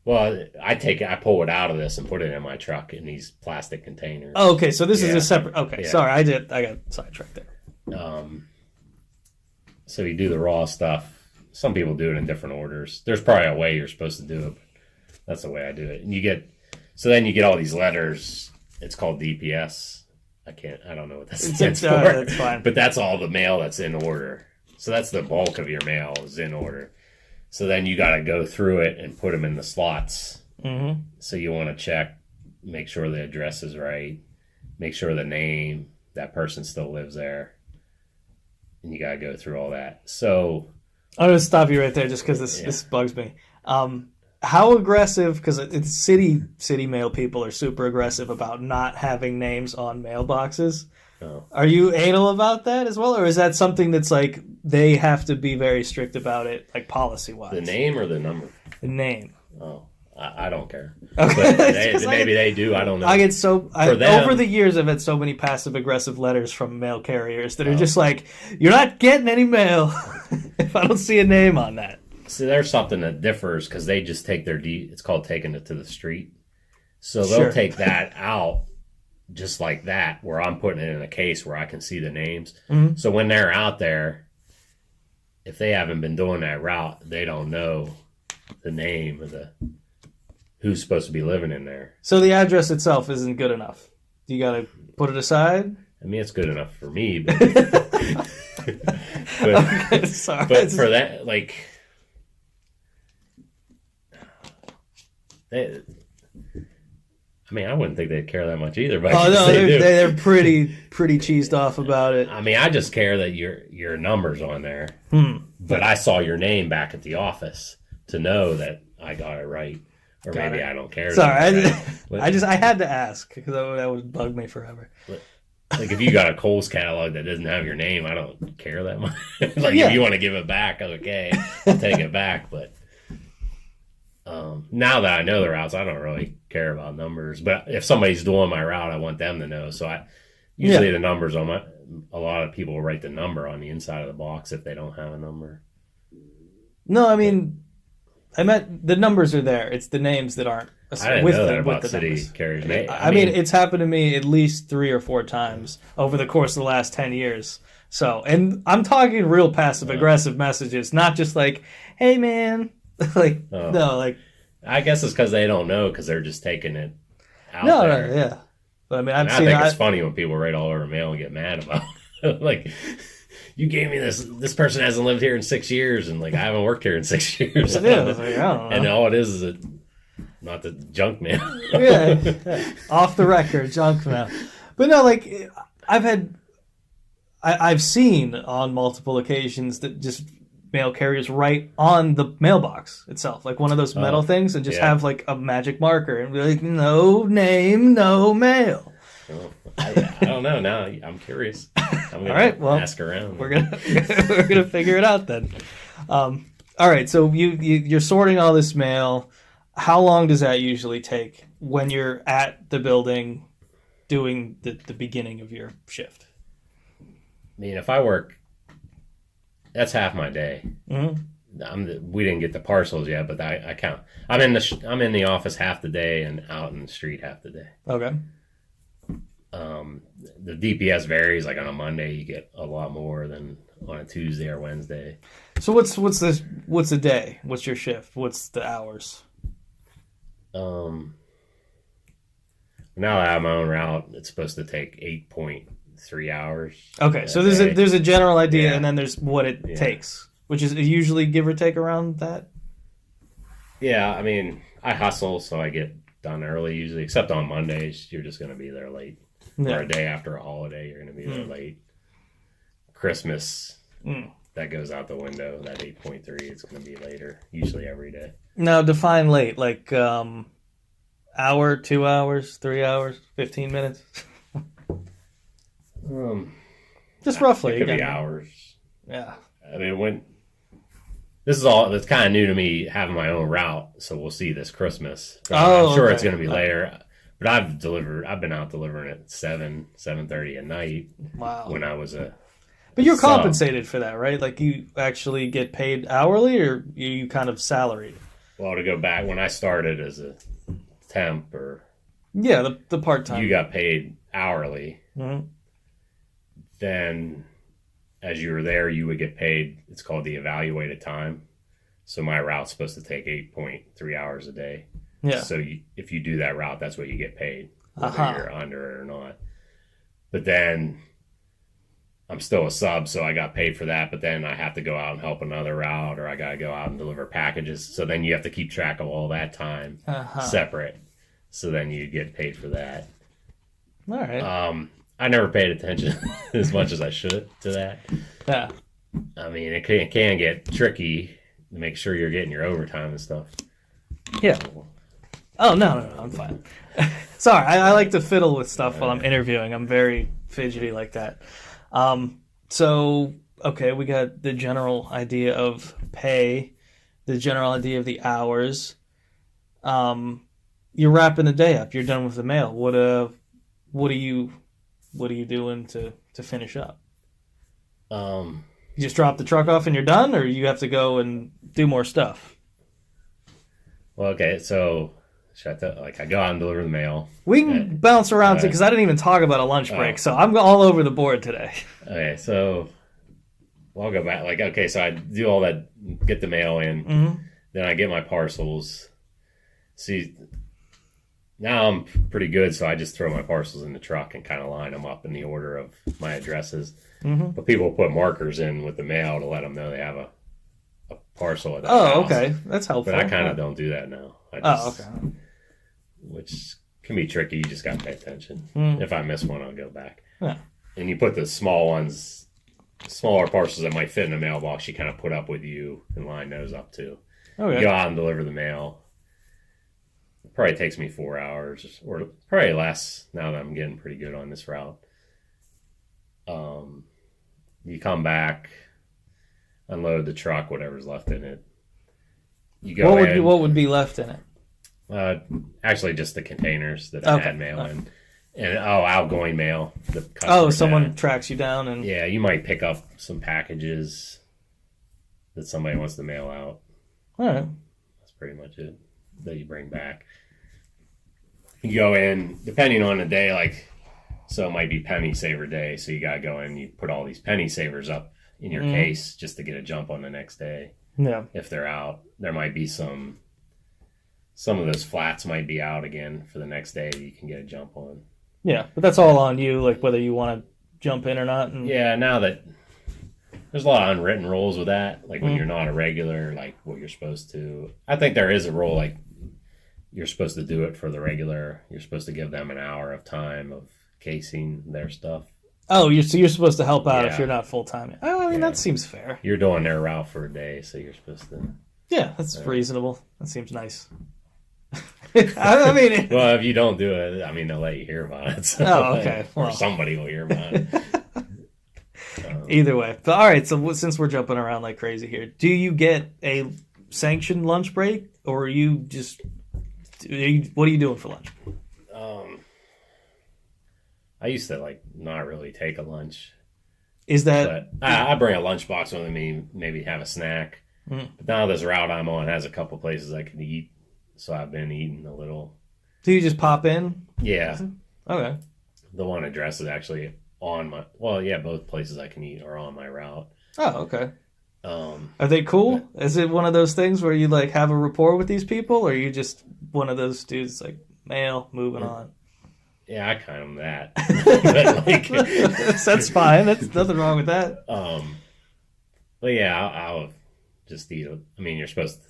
Well, I pull it out of this and put it in my truck in these plastic containers. Oh, okay, so this is a separate. Okay, sorry, I got sidetracked there. So you do the raw stuff. Some people do it in different orders. There's probably a way you're supposed to do it. But that's the way I do it. And then you get all these letters. It's called DPS. I don't know what that stands for. That's fine. But that's all the mail that's in order. So that's the bulk of your mail is in order. So then you got to go through it and put them in the slots. Mm-hmm. So you want to check, make sure the address is right, make sure the name, that person still lives there. And you got to go through all that. So I'm going to stop you right there just because this bugs me. How aggressive, because it's city mail people are super aggressive about not having names on mailboxes. Oh. Are you anal about that as well, or is that something that's like they have to be very strict about it, like policy-wise? The name or the number? The name. Oh, I don't care. Okay. But maybe they do. I don't know. I get over the years, I've had so many passive-aggressive letters from mail carriers that are just like, "You're not getting any mail if I don't see a name on that." See, there's something that differs because they just take their it's called taking it to the street. So they'll take that out just like that, where I'm putting it in a case where I can see the names. Mm-hmm. So when they're out there, if they haven't been doing that route, they don't know the name of who's supposed to be living in there. So the address itself isn't good enough. You got to put it aside? I mean, it's good enough for me, but, okay, sorry. But for that, like... I wouldn't think they'd care that much either. But they're pretty cheesed off about it. I mean, I just care that your number's on there. But I saw your name back at the office to know that I got it right, or maybe I don't care. Sorry, I had to ask because that would bug me forever. Like if you got a Kohl's catalog that doesn't have your name, I don't care that much. If you want to give it back, okay, I'll take it back, but. Now that I know the routes, I don't really care about numbers. But if somebody's doing my route, I want them to know. So usually the numbers on a lot of people write the number on the inside of the box if they don't have a number. No, I mean, I meant the numbers are there. It's the names that aren't. I didn't know that about city carriers. I mean, it's happened to me at least 3 or 4 times over the course of the last 10 years. So, and I'm talking real passive aggressive messages, not just like, "Hey, man." I guess it's because they don't know because they're just taking it out there. No, yeah. But I mean, I think it's funny when people write all over mail and get mad about it. Like, you gave me this. This person hasn't lived here in 6 years, and like I haven't worked here in 6 years. I don't know. And all it is not the junk mail. yeah, off the record junk mail. But no, like I've seen on multiple occasions that just mail carriers write on the mailbox itself, like one of those metal things, and just have like a magic marker and be like, "No name, no mail." Oh, I don't know. Now I'm curious. I'm gonna ask around. We're gonna figure it out then. All right. So you're sorting all this mail. How long does that usually take when you're at the building doing the beginning of your shift? I mean, if I work. That's half my day. Mm-hmm. We didn't get the parcels yet, but I count. I'm in the office half the day and out in the street half the day. Okay. The DPS varies. Like on a Monday, you get a lot more than on a Tuesday or Wednesday. So what's the day? What's your shift? What's the hours? Now that I have my own route, it's supposed to take 8.3 hours. Okay, so there's a general idea, and then there's what it takes, which is usually give or take around that. Yeah, I mean, I hustle, so I get done early usually, except on Mondays. You're just going to be there late. Or a day after a holiday, you're going to be there late. Christmas, that goes out the window. That 8.3, it's going to be later, usually every day. Now, define late, like hour, 2 hours, 3 hours, 15 minutes? Just roughly. It could be hours. Yeah. I mean, it's kind of new to me having my own route, so we'll see this Christmas. I'm sure it's going to be later. But I've been out delivering at 7:30 at night. Wow. When I was But you're compensated for that, right? Like you actually get paid hourly, or you kind of salaried? Well, to go back, when I started as a temp or... Yeah, the part-time. You got paid hourly. Mm-hmm. Then as you were there, you would get paid, it's called the evaluated time. So my route's supposed to take 8.3 hours a day. Yeah. So if you do that route, that's what you get paid, whether you're under it or not. But then I'm still a sub, so I got paid for that. But then I have to go out and help another route, or I got to go out and deliver packages. So then you have to keep track of all that time separate. So then you get paid for that. All right. I never paid attention as much as I should to that. Yeah. I mean, it can get tricky to make sure you're getting your overtime and stuff. Yeah. Oh, no, I'm fine. Sorry, I like to fiddle with stuff while I'm interviewing. I'm very fidgety like that. So, okay, we got the general idea of pay, the general idea of the hours. You're wrapping the day up. You're done with the mail. What are you doing to finish up? You just drop the truck off and you're done, or you have to go and do more stuff? Well, okay, so I go out and deliver the mail. We can bounce around too, because I didn't even talk about a lunch break, so I'm all over the board today. Okay, so I'll go back. Like, okay, so I do all that, get the mail in, then I get my parcels. See, now I'm pretty good, so I just throw my parcels in the truck and kind of line them up in the order of my addresses. But people put markers in with the mail to let them know they have a parcel at that house. Okay, that's helpful. But I kind of don't do that now. Okay. Which can be tricky. You just got to pay attention. If I miss one, I'll go back. Yeah. And you put the smaller parcels that might fit in the mailbox, you kind of put up with you and line those up too. Okay. You go out and deliver the mail. It probably takes me 4 hours, or probably less now that I'm getting pretty good on this route. You come back, unload the truck, whatever's left in it. You go what would be left in it? Actually, just the containers that I had mail in. And, outgoing mail. Someone tracks you down. And yeah, you might pick up some packages that somebody wants to mail out. All right. That's pretty much it that you bring back. You go in, depending on the day, so it might be penny saver day, so you got to go in, you put all these penny savers up in your case just to get a jump on the next day. Yeah. If they're out, there might be some of those flats might be out again for the next day that you can get a jump on. Yeah, but that's all on you, whether you want to jump in or not. Yeah, now that there's a lot of unwritten rules with that, when you're not a regular, what you're supposed to. I think there is a rule, you're supposed to do it for the regular. You're supposed to give them an hour of time of casing their stuff. Oh, you're supposed to help out if you're not full-time. I mean, that seems fair. You're doing their route for a day, so you're supposed to. Yeah, that's reasonable. That seems nice. I mean, well, if you don't do it, they'll let you hear about it. So, okay. Or somebody will hear about it. Either way. But all right, so since we're jumping around like crazy here, do you get a sanctioned lunch break, or are you just... what are you doing for lunch? I used to not really take a lunch. Is that... I bring a lunchbox with me, maybe have a snack. But now this route I'm on has a couple places I can eat, so I've been eating a little. Do you just pop in? Yeah. Okay. The one address is actually on my... Well, yeah, both places I can eat are on my route. Oh, okay. Are they cool? Is it one of those things where you have a rapport with these people, or are you just one of those dudes mail, moving on? Yeah, I kind of am that. But, that's fine. That's nothing wrong with that. But yeah, I'll just eat. You're supposed to.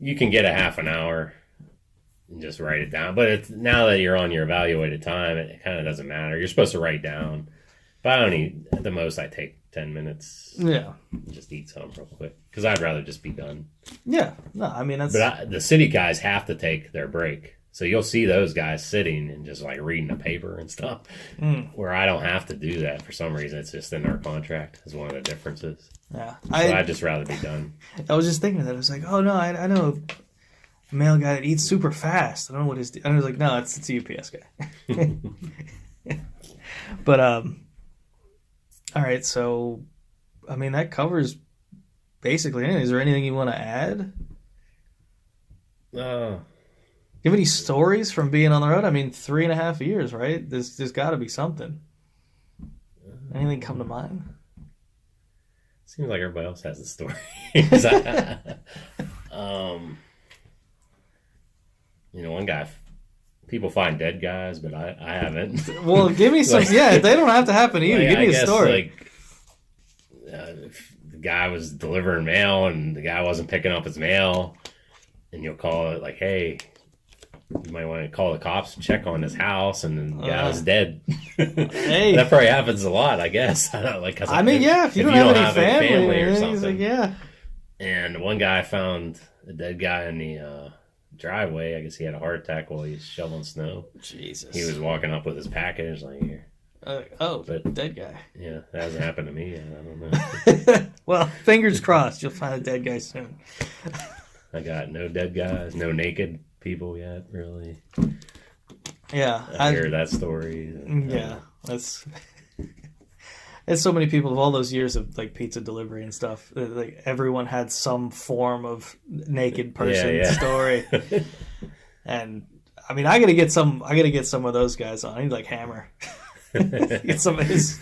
You can get a half an hour and just write it down. But now that you're on your evaluated time, it kind of doesn't matter. You're supposed to write down. But I only, at the most, I take 10 minutes. Yeah. Just eat some real quick. Because I'd rather just be done. Yeah. No, that's... But the city guys have to take their break. So you'll see those guys sitting and just reading the paper and stuff. Where I don't have to do that for some reason. It's just in our contract is one of the differences. Yeah. So I'd just rather be done. I was just thinking of that. I was oh no, I know a male guy that eats super fast. I don't know what his... I was no, it's a UPS guy. But, all right, so, that covers basically anything. Is there anything you want to add? Do you have any stories from being on the road? 3.5 years, right? There's got to be something. Anything come to mind? Seems like everybody else has a story. One guy... People find dead guys, but I haven't. Well, give me some... they don't have to happen to you. Give me a story. The guy was delivering mail, and the guy wasn't picking up his mail, and you'll call it hey, you might want to call the cops and check on his house, and then the guy was dead. Hey. That probably happens a lot, I guess. I don't if you don't have any family or something. Yeah. And one guy found a dead guy in the... driveway. I guess he had a heart attack while he was shoveling snow. Jesus. He was walking up with his package here. but dead guy. Yeah, that hasn't happened to me yet. I don't know. Well, fingers crossed, you'll find a dead guy soon. I got no dead guys, no naked people yet, really. Yeah, I hear that story. Yeah, that's. There's so many people of all those years of like pizza delivery and stuff. Like everyone had some form of naked person story. And I mean, I gotta get some of those guys on. I need like Hammer. Get some of his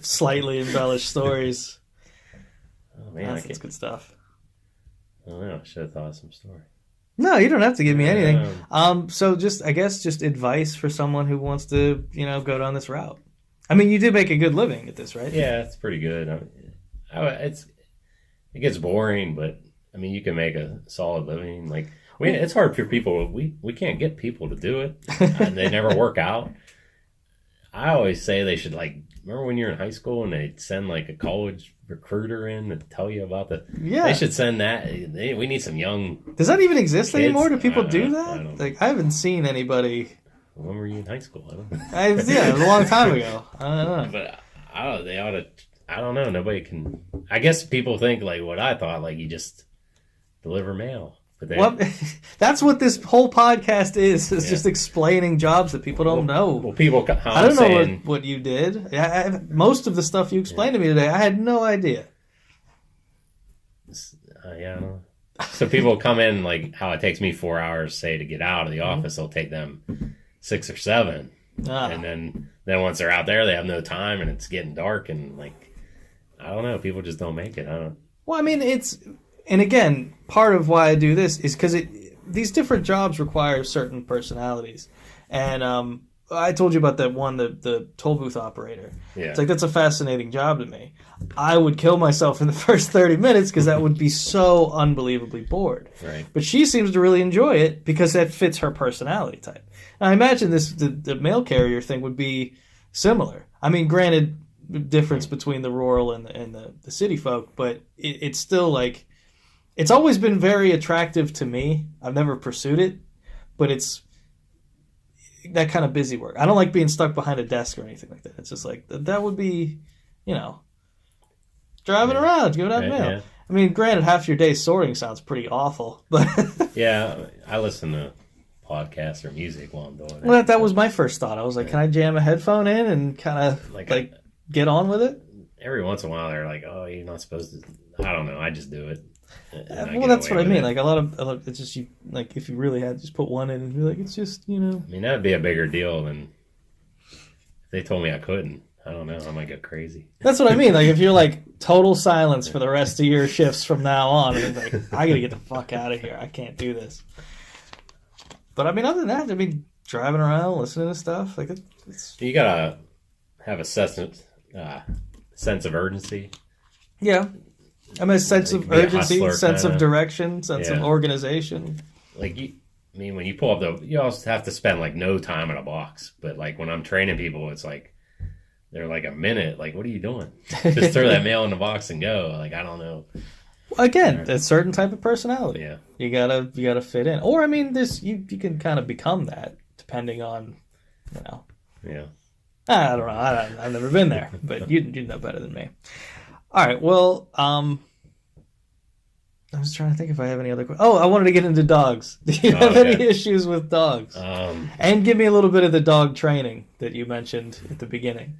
slightly embellished stories. Oh man, that's good stuff. I don't know. I should have thought of some story. No, you don't have to give me anything. So I guess just advice for someone who wants to, go down this route. I mean, you did make a good living at this, right? Yeah, it's pretty good. It gets boring, but I mean, you can make a solid living. Like, it's hard for people. We can't get people to do it, and they never work out. I always say they should remember when you're in high school and they'd send like a college recruiter in to tell you about They should send that. We need some young. Does that even exist kids. anymore? Do people do that? I don't. I haven't seen anybody. When were you in high school? I don't know. It was a long time ago. I don't know. But they ought to. I don't know. Nobody can. I guess people think like what I thought. Like you just deliver mail. But that's what this whole podcast is just explaining jobs that people don't know. Well, people. I don't know what you did. Most of the stuff you explained to me today, I had no idea. I don't know. So people come in like how it takes me 4 hours, say, to get out of the office. It'll take them 6 or 7, and then once they're out there, they have no time, and it's getting dark, and I don't know. People just don't make it. I don't. Well, I mean, and again, part of why I do this is because these different jobs require certain personalities. And I told you about that one, the toll booth operator. Yeah. It's that's a fascinating job to me. I would kill myself in the first 30 minutes because that would be so unbelievably bored. Right. But she seems to really enjoy it because that fits her personality type. And I imagine the mail carrier thing would be similar. I mean, granted, the difference between the rural and the city folk, but it's still it's always been very attractive to me. I've never pursued it, but it's that kind of busy work. I don't like being stuck behind a desk or anything like that. It's just that would be, driving around, giving out mail. Yeah. I mean, granted, half your day sorting sounds pretty awful, but yeah, I listen to podcasts or music while I'm doing it. Well, that was my first thought. I was like, can I jam a headphone in and kind of get on with it? Every once in a while, they're like, "Oh, you're not supposed to." I don't know. I just do it. Well, that's what I mean. A lot of it's just if you really had to just put one in and be like, it's just I mean, that'd be a bigger deal than if they told me I couldn't. I don't know. I might go crazy. That's what I mean. If you're total silence for the rest of your shifts from now on, and it's I gotta get the fuck out of here. I can't do this. But I mean, other than that, driving around, listening to stuff you gotta have a sense of urgency. Yeah. I mean, a sense of urgency, sense of direction, sense of organization. When you pull up you also have to spend no time in a box. But when I'm training people, it's they're a minute. What are you doing? Just throw that mail in the box and go. I don't know. Again, a certain type of personality. Yeah, you gotta fit in. Or I mean, you can kind of become that depending on, Yeah. I don't know. I've never been there, but you know better than me. All right. Well, I was trying to think if I have any other questions. Oh, I wanted to get into dogs. Do you have any issues with dogs? And give me a little bit of the dog training that you mentioned at the beginning.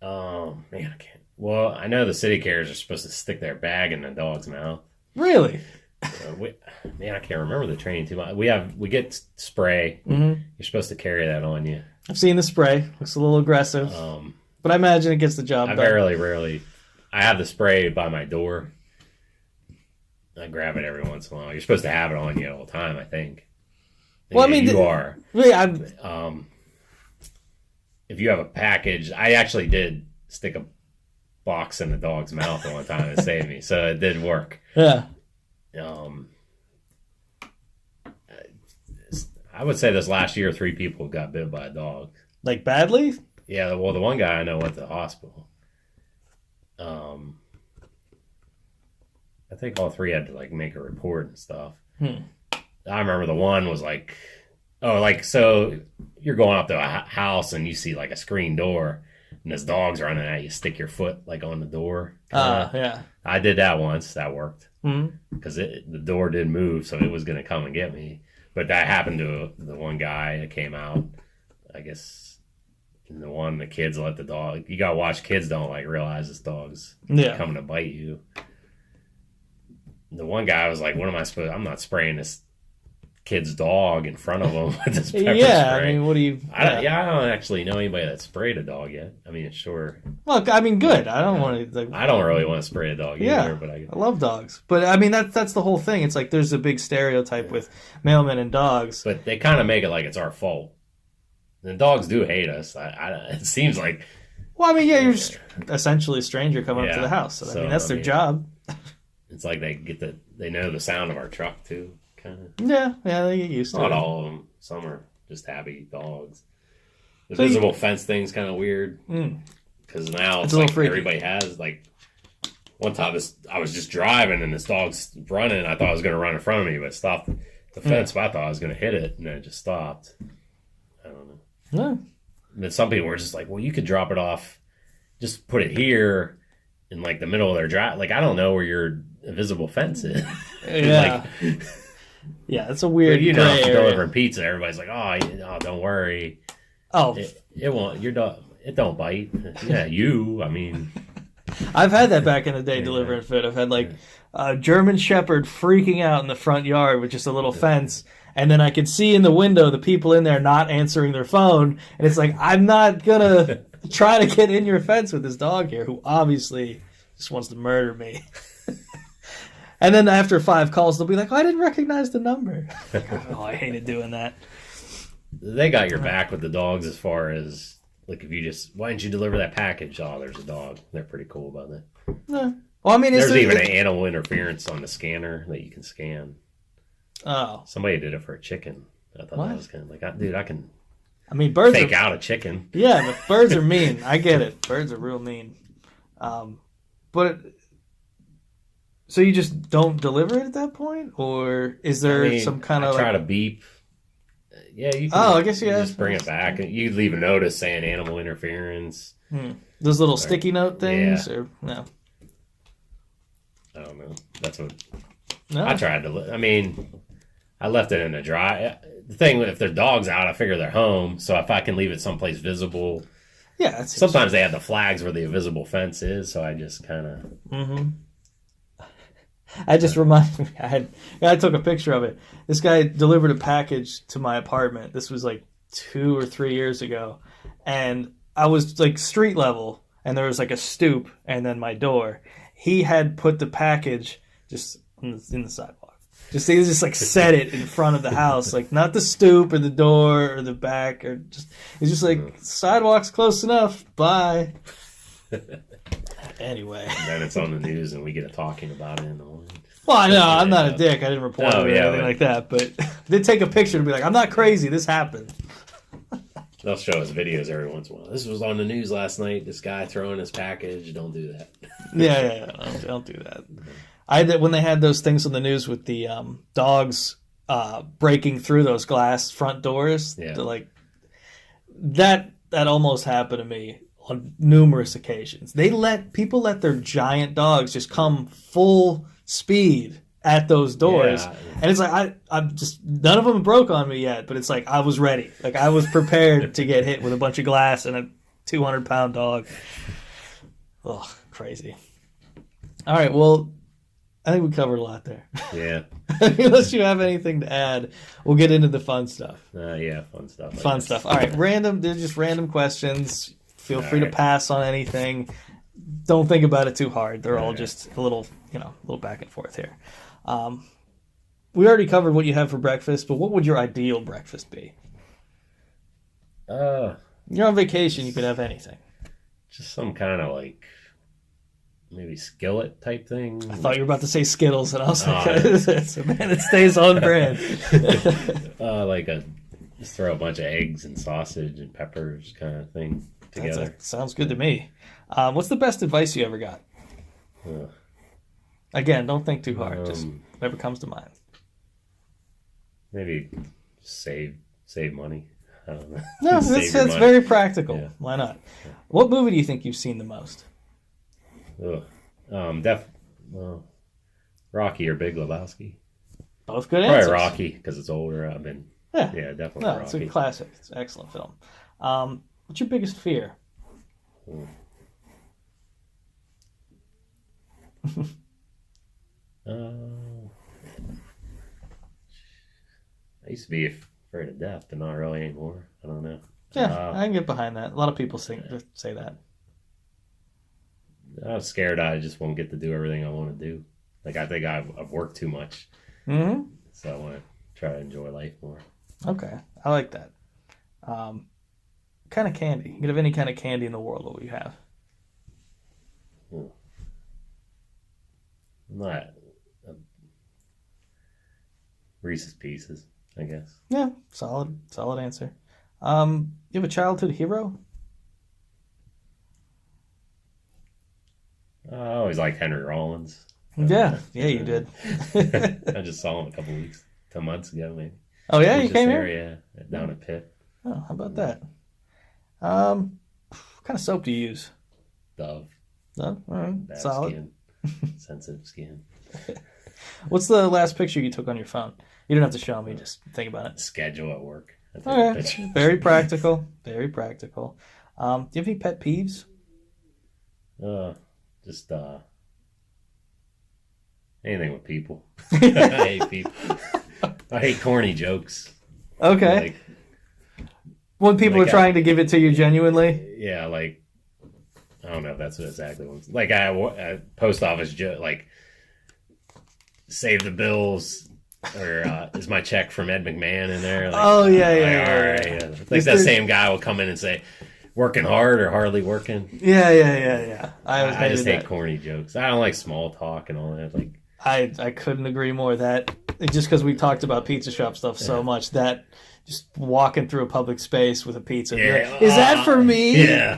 Man, I can't. Well, I know the city carriers are supposed to stick their bag in the dog's mouth. Really? I can't remember the training too much. We get spray. Mm-hmm. You're supposed to carry that on you. I've seen the spray. Looks a little aggressive. But I imagine it gets the job done. I very rarely. I have the spray by my door. I grab it every once in a while. You're supposed to have it on you all the time, I think. Well, I mean, you are. Yeah, if you have a package, I actually did stick a box in the dog's mouth at one time and saved me, so it did work. Yeah. I would say this last year, 3 people got bit by a dog. Badly? Yeah, well, the one guy I know went to the hospital. I think all 3 had to make a report and stuff. I remember the one was Oh, like, so you're going up to a house and you see like a screen door and this dog's running at you, stick your foot like on the door. Yeah. I did that once. That worked. Mm-hmm. Because the door did move, so it was going to come and get me. But that happened to the one guy that came out. I guess the kids let the dog. You got to watch kids don't like realize this dog's coming to bite you. The one guy was like, what am I supposed, I'm not spraying this kid's dog in front of him with this pepper spray. I mean, what do you... I don't actually know anybody that sprayed a dog yet. I mean, sure. Look, I mean, good. I don't want to... I don't really want to spray a dog either. But I love dogs. But, I mean, that's the whole thing. It's like there's a big stereotype with mailmen and dogs. But they kind of make it like it's our fault. And dogs do hate us. It seems like... Well, I mean, you're just essentially a stranger coming up to the house. So, I mean, that's their job. It's like they know the sound of our truck, too. Kind of. Yeah, they get used to it. Not all of them. Some are just happy dogs. The visible fence thing's kind of weird. Because now it's like everybody has, like, one time I was just driving and this dog's running. I thought it was going to run in front of me, but it stopped the fence, but I thought I was going to hit it, and then it just stopped. I don't know. No. And then some people were just like, well, you could drop it off, just put it here in, like, the middle of their drive. Like, I don't know where your invisible fence is. Yeah. Yeah, it's a weird. But, if you're delivering pizza, everybody's like, "Oh, don't worry. Oh, it won't. Your dog, it don't bite." Yeah, I mean, I've had that back in the day delivering food. I've had like a German Shepherd freaking out in the front yard with just a little fence, and then I could see in the window the people in there not answering their phone, and it's like, I'm not gonna try to get in your fence with this dog here, who obviously just wants to murder me. And then after 5 calls, they'll be like, I didn't recognize the number. I hated doing that. They got your back with the dogs as far as, like, if you just, why didn't you deliver that package? Oh, there's a dog. They're pretty cool about that. No. Well, I mean, there's even an animal interference on the scanner that you can scan. Oh. Somebody did it for a chicken. I thought that was kind of like, dude, I can birds fake out a chicken. Yeah, but birds are mean. I get it. Birds are real mean. But... So you just don't deliver it at that point? Or is there some kind of... try to beep. Yeah, you can. Oh, I guess you just bring it back. You leave a notice saying animal interference. Those little sticky note things? Yeah. Or no? I don't know. That's what... No. I tried to... I mean, I left it in the dry. The thing, if their dog's out, I figure they're home. So if I can leave it someplace visible... Yeah. Sometimes they have the flags where the invisible fence is, so I just kind of... Mm-hmm. I just reminded me, I took a picture of it. This guy delivered a package to my apartment. This was like 2 or 3 years ago. And I was like street level, and there was like a stoop, and then my door. He had put the package just in the sidewalk. He just like set it in front of the house, like not the stoop or the door or the back, or he's just like, sidewalk's close enough, bye. Anyway. And then it's on the news and we get a talking about it in the morning. Well, I know, I'm not a dick. I didn't report it or anything like that. But I did take a picture to be like, I'm not crazy. This happened. They'll show us videos every once in a while. This was on the news last night. This guy throwing his package. Don't do that. Yeah. Don't do that. When they had those things on the news with the dogs breaking through those glass front doors. Yeah. Like, that almost happened to me on numerous occasions. People let their giant dogs just come full speed at those doors. Yeah. And it's like, I'm just, none of them broke on me yet, but it's like, I was ready. Like, I was prepared to get hit with a bunch of glass and a 200-pound dog. Oh, crazy. All right, well, I think we covered a lot there. Yeah. Unless you have anything to add, we'll get into the fun stuff. Yeah, fun stuff. Fun stuff. All right, they're just random questions. Feel free to pass on anything. Don't think about it too hard. They're all just a little back and forth here. We already covered what you have for breakfast, but what would your ideal breakfast be? You're on vacation, you could have anything. Just some kind of like maybe skillet type thing. I thought you were about to say Skittles, and I was like, man, it stays on brand. Just throw a bunch of eggs and sausage and peppers kind of thing together. Sounds good to me. What's the best advice you ever got? Again, don't think too hard. Just whatever comes to mind. Maybe save save money. I don't know. No, that's very practical. Yeah. Why not? What movie do you think you've seen the most? Rocky or Big Lebowski. Both good answers. Probably Rocky because it's older. Yeah, definitely. No, Rocky. It's a classic. It's an excellent film. What's your biggest fear? I used to be afraid of death, but not really anymore. I don't know. Yeah, I can get behind that. A lot of people say that. I'm scared I just won't get to do everything I want to do. Like, I think I've worked too much. Mm-hmm. So I want to try to enjoy life more. Okay, I like that. Kind of candy. You could have any kind of candy in the world, what would you have? Not Reese's Pieces, I guess. Yeah, solid answer. You have a childhood hero? I always liked Henry Rollins. Yeah, you did. I just saw him a couple weeks, 2 months ago, maybe. Oh yeah, you came here? Yeah, down at Pitt. Oh, how about that? What kind of soap do you use? Dove. Dove? All right, bad solid. Skin. Sensitive skin. What's the last picture you took on your phone? You don't have to show me, just think about it. Schedule at work. Okay, very practical. Very practical. Do you have any pet peeves? Just anything with people. I hate people. I hate corny jokes. Okay. Like, when people are trying to give it to you genuinely? Yeah, like, I don't know if that's exactly what it's like. I post office joke, like, save the bills, or is my check from Ed McMahon in there? Like, oh, yeah. All right. Yeah. Like, that same guy will come in and say, working hard or hardly working. Yeah. I just hate corny jokes. I don't like small talk and all that. Like, I couldn't agree more. That just because we talked about pizza shop stuff so much, that just walking through a public space with a pizza, is that for me? Yeah,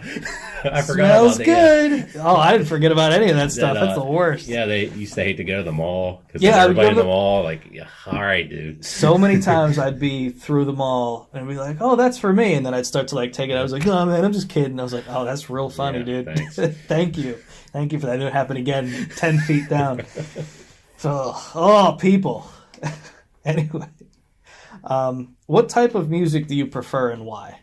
I forgot. Smells good. Oh, I didn't forget about any of that stuff. That's the worst. Yeah, they used to hate to go to the mall because everybody in the mall, like, all right, dude. So many times I'd be through the mall and be like, "Oh, that's for me," and then I'd start to like take it. I was like, "No, man, I'm just kidding." I was like, "Oh, that's real funny, dude. Thanks. Thank you for that." It didn't happen again. 10 feet down. So, people. Anyway, what type of music do you prefer and why?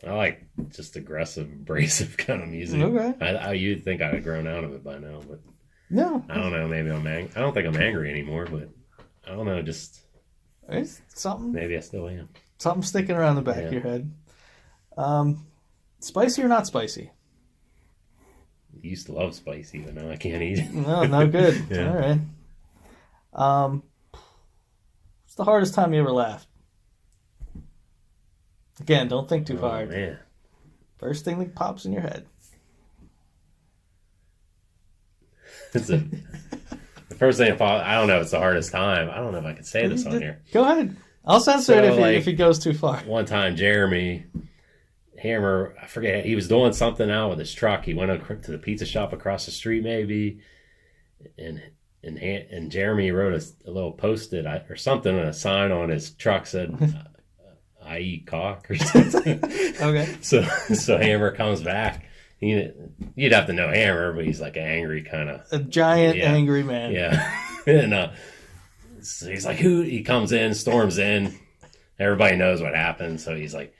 I like just aggressive, abrasive kind of music. Okay. You'd think I'd have grown out of it by now, but no. I don't know. Maybe I don't think I'm angry anymore, but I don't know. Just it's something. Maybe I still am. Something sticking around the back of your head. Spicy or not spicy? I used to love spicy, but now I can't eat it. No good. Yeah. All right. What's the hardest time you ever laughed? Again, don't think too hard. Man. First thing that pops in your head. The first thing that pops, I don't know if it's the hardest time. I don't know if I can say this on here. Go ahead. I'll censor it if it goes too far. One time, Jeremy Hammer, I forget, he was doing something out with his truck. He went to the pizza shop across the street, maybe, and Jeremy wrote a little post-it or something, and a sign on his truck said, "I eat cock" or something. Okay. So Hammer comes back. You'd have to know Hammer, but he's like an angry kind of... A giant angry man. Yeah. And so he's like, he comes in, storms in. Everybody knows what happened, so he's like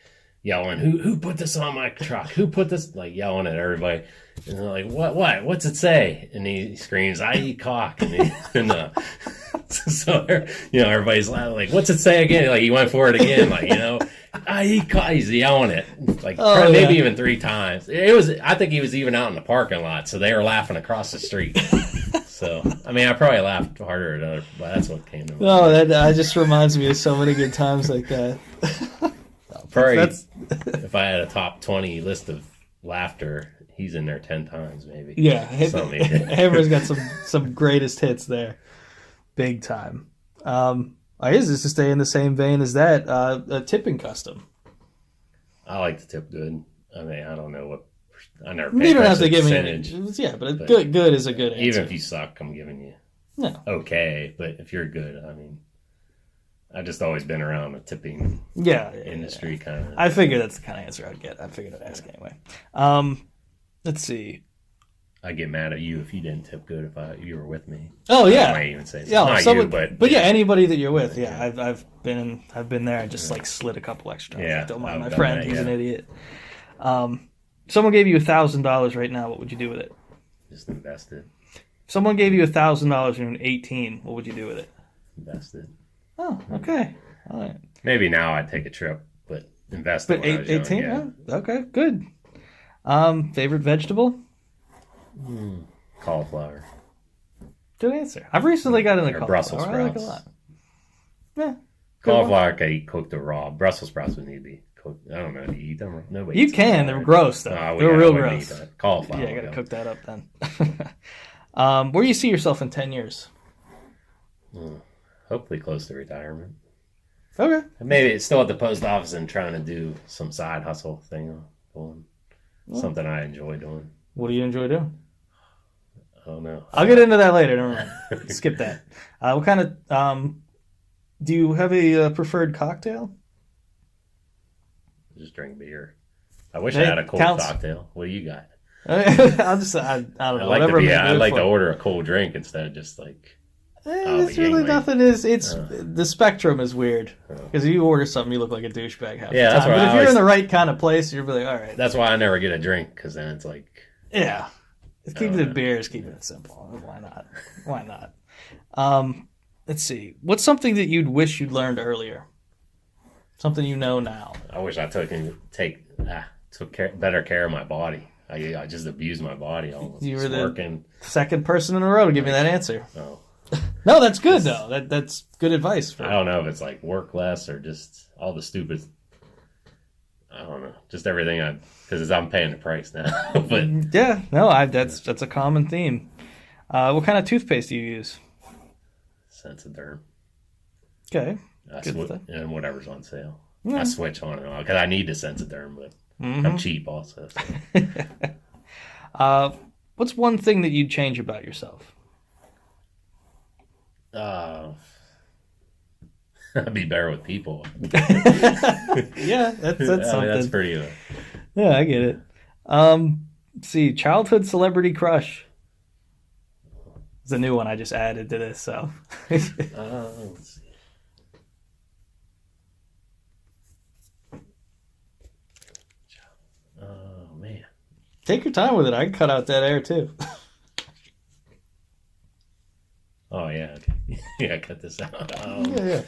yelling, who put this on my truck? Who put this? Like yelling at everybody. And they're like, what? What's it say? And he screams, "I eat cock." So everybody's like, "What's it say again?" Like he went for it again, like, "I eat cock." He's yelling it, like maybe even 3 times. I think he was even out in the parking lot, so they were laughing across the street. So, I mean, I probably laughed harder at other, but that's what came to mind. Oh, that just reminds me of so many good times like that. Probably, if I had a top 20 list of laughter, he's in there 10 times, maybe. Yeah, Hammer's got some greatest hits there, big time. I guess just to stay in the same vein as that, a tipping custom. I like to tip good. I mean, I don't know what. I never paid you don't have to give percentage, me. Yeah, but good is a good answer. Even if you suck, I'm giving you okay. But if you're good, I mean, I've just always been around the tipping industry kind of. I figured that's the kind of answer I'd get. I figured I'd ask anyway. Let's see. I'd get mad at you if you didn't tip good if you were with me. Oh yeah. I might even say not you, but yeah, anybody that you're with. Yeah, I've been there. I just like slid a couple extra. Yeah, don't mind my friend. He's an idiot. Someone gave you $1,000 right now. What would you do with it? Just invest it. Someone gave you $1,000 when you were 18. What would you do with it? Invest it. Oh, okay. All right. Maybe now I'd take a trip, but invest it. But 18? Yeah. Oh, okay, good. Favorite vegetable? Cauliflower. Good answer. I've recently got into cauliflower. Brussels sprouts. I like it a lot. Yeah. Cauliflower can eat cooked or raw. Brussels sprouts would need to be cooked. I don't know. Do you eat them? Nobody. You can. They're gross though. They're real gross. Cauliflower. Yeah, I gotta cook that up then. Where do you see yourself in 10 years? Hopefully close to retirement. Okay. Maybe it's still at the post office and trying to do some side hustle thing. Something I enjoy doing. What do you enjoy doing? I don't know. I'll get into that later. Never mind. Skip that. What kind of... do you have a preferred cocktail? Just drink beer. I wish I had a cold cocktail. What do you got? I don't know. I'd like to order a cold drink instead of just like... It's really nothing. The spectrum is weird because if you order something, you look like a douchebag half the time. But if you're in the right kind of place, you're like, all right. That's why I never get a drink because then it's like, yeah, keeping it beers, keeping it simple. Why not? Why not? Let's see. What's something that you'd wish you'd learned earlier? Something you know now. I wish I took better care of my body. I just abused my body. You were the second person in a row to give me that answer. Oh. No, that's good though. That's good advice. I don't know if it's like work less or just all the stupid. I don't know, just everything because I'm paying the price now. But yeah, no, that's a common theme. What kind of toothpaste do you use? Sensoderm. Okay. And whatever's on sale. Yeah. I switch on and on because I need the Sensoderm, but I'm cheap also. So. What's one thing that you'd change about yourself? I'd be better with people. Yeah, that's something. That's pretty. Yeah, I get it. Let's see, childhood celebrity crush. It's a new one I just added to this. So. Let's see. Oh man. Take your time with it. I can cut out that air too. Oh yeah, okay. Yeah, cut this out. Yeah.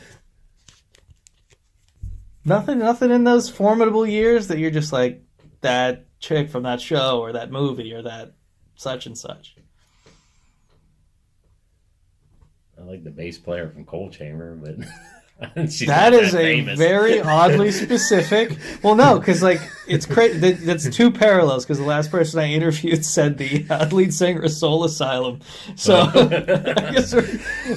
Nothing in those formidable years that you're just like that chick from that show or that movie or that such and such. I like the bass player from Coal Chamber, but that is famous. Very oddly specific. Well, no, because like it's crazy. That's two parallels. Because the last person I interviewed said the lead singer of Soul Asylum. So I guess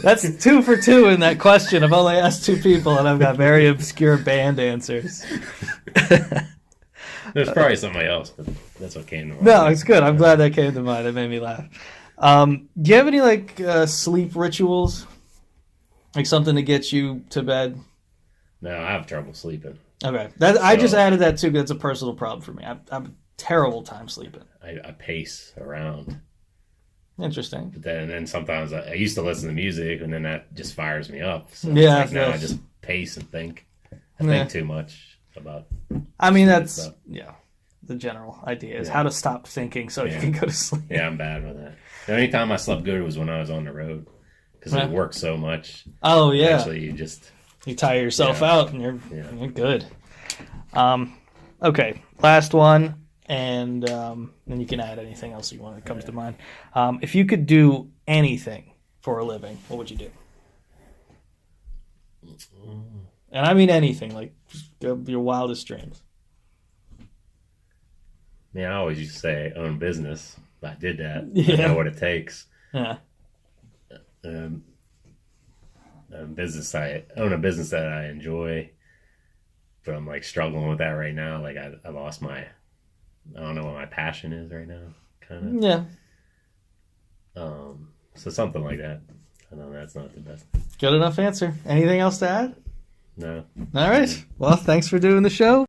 that's 2 for 2 in that question. I've only asked 2 people, and I've got very obscure band answers. There's probably somebody else, but that's what came to mind. No, it's good. I'm glad that came to mind. It made me laugh. Do you have any like sleep rituals? Like something to get you to bed? No, I have trouble sleeping. Okay. I just added that too because it's a personal problem for me. I have a terrible time sleeping. I pace around. Interesting. But then sometimes I used to listen to music and then that just fires me up. So yeah. Like now I just pace and think. I think too much about that's stuff. Yeah. The general idea is how to stop thinking so you can go to sleep. Yeah, I'm bad with that. The only time I slept good was when I was on the road. Because it works so much. Oh, yeah. Actually, you tire yourself out and you're good. Okay, last one, and then you can add anything else you want that comes to mind. If you could do anything for a living, what would you do? And I mean anything, like your wildest dreams. Yeah, I always used to say own business. I did that. Yeah. I know what it takes. Yeah. I own a business that I enjoy, but I'm like struggling with that right now. Like I lost I don't know what my passion is right now. Kind of. Yeah. So something like that. I know that's not the best. Good enough answer. Anything else to add? No. All right. Well, thanks for doing the show.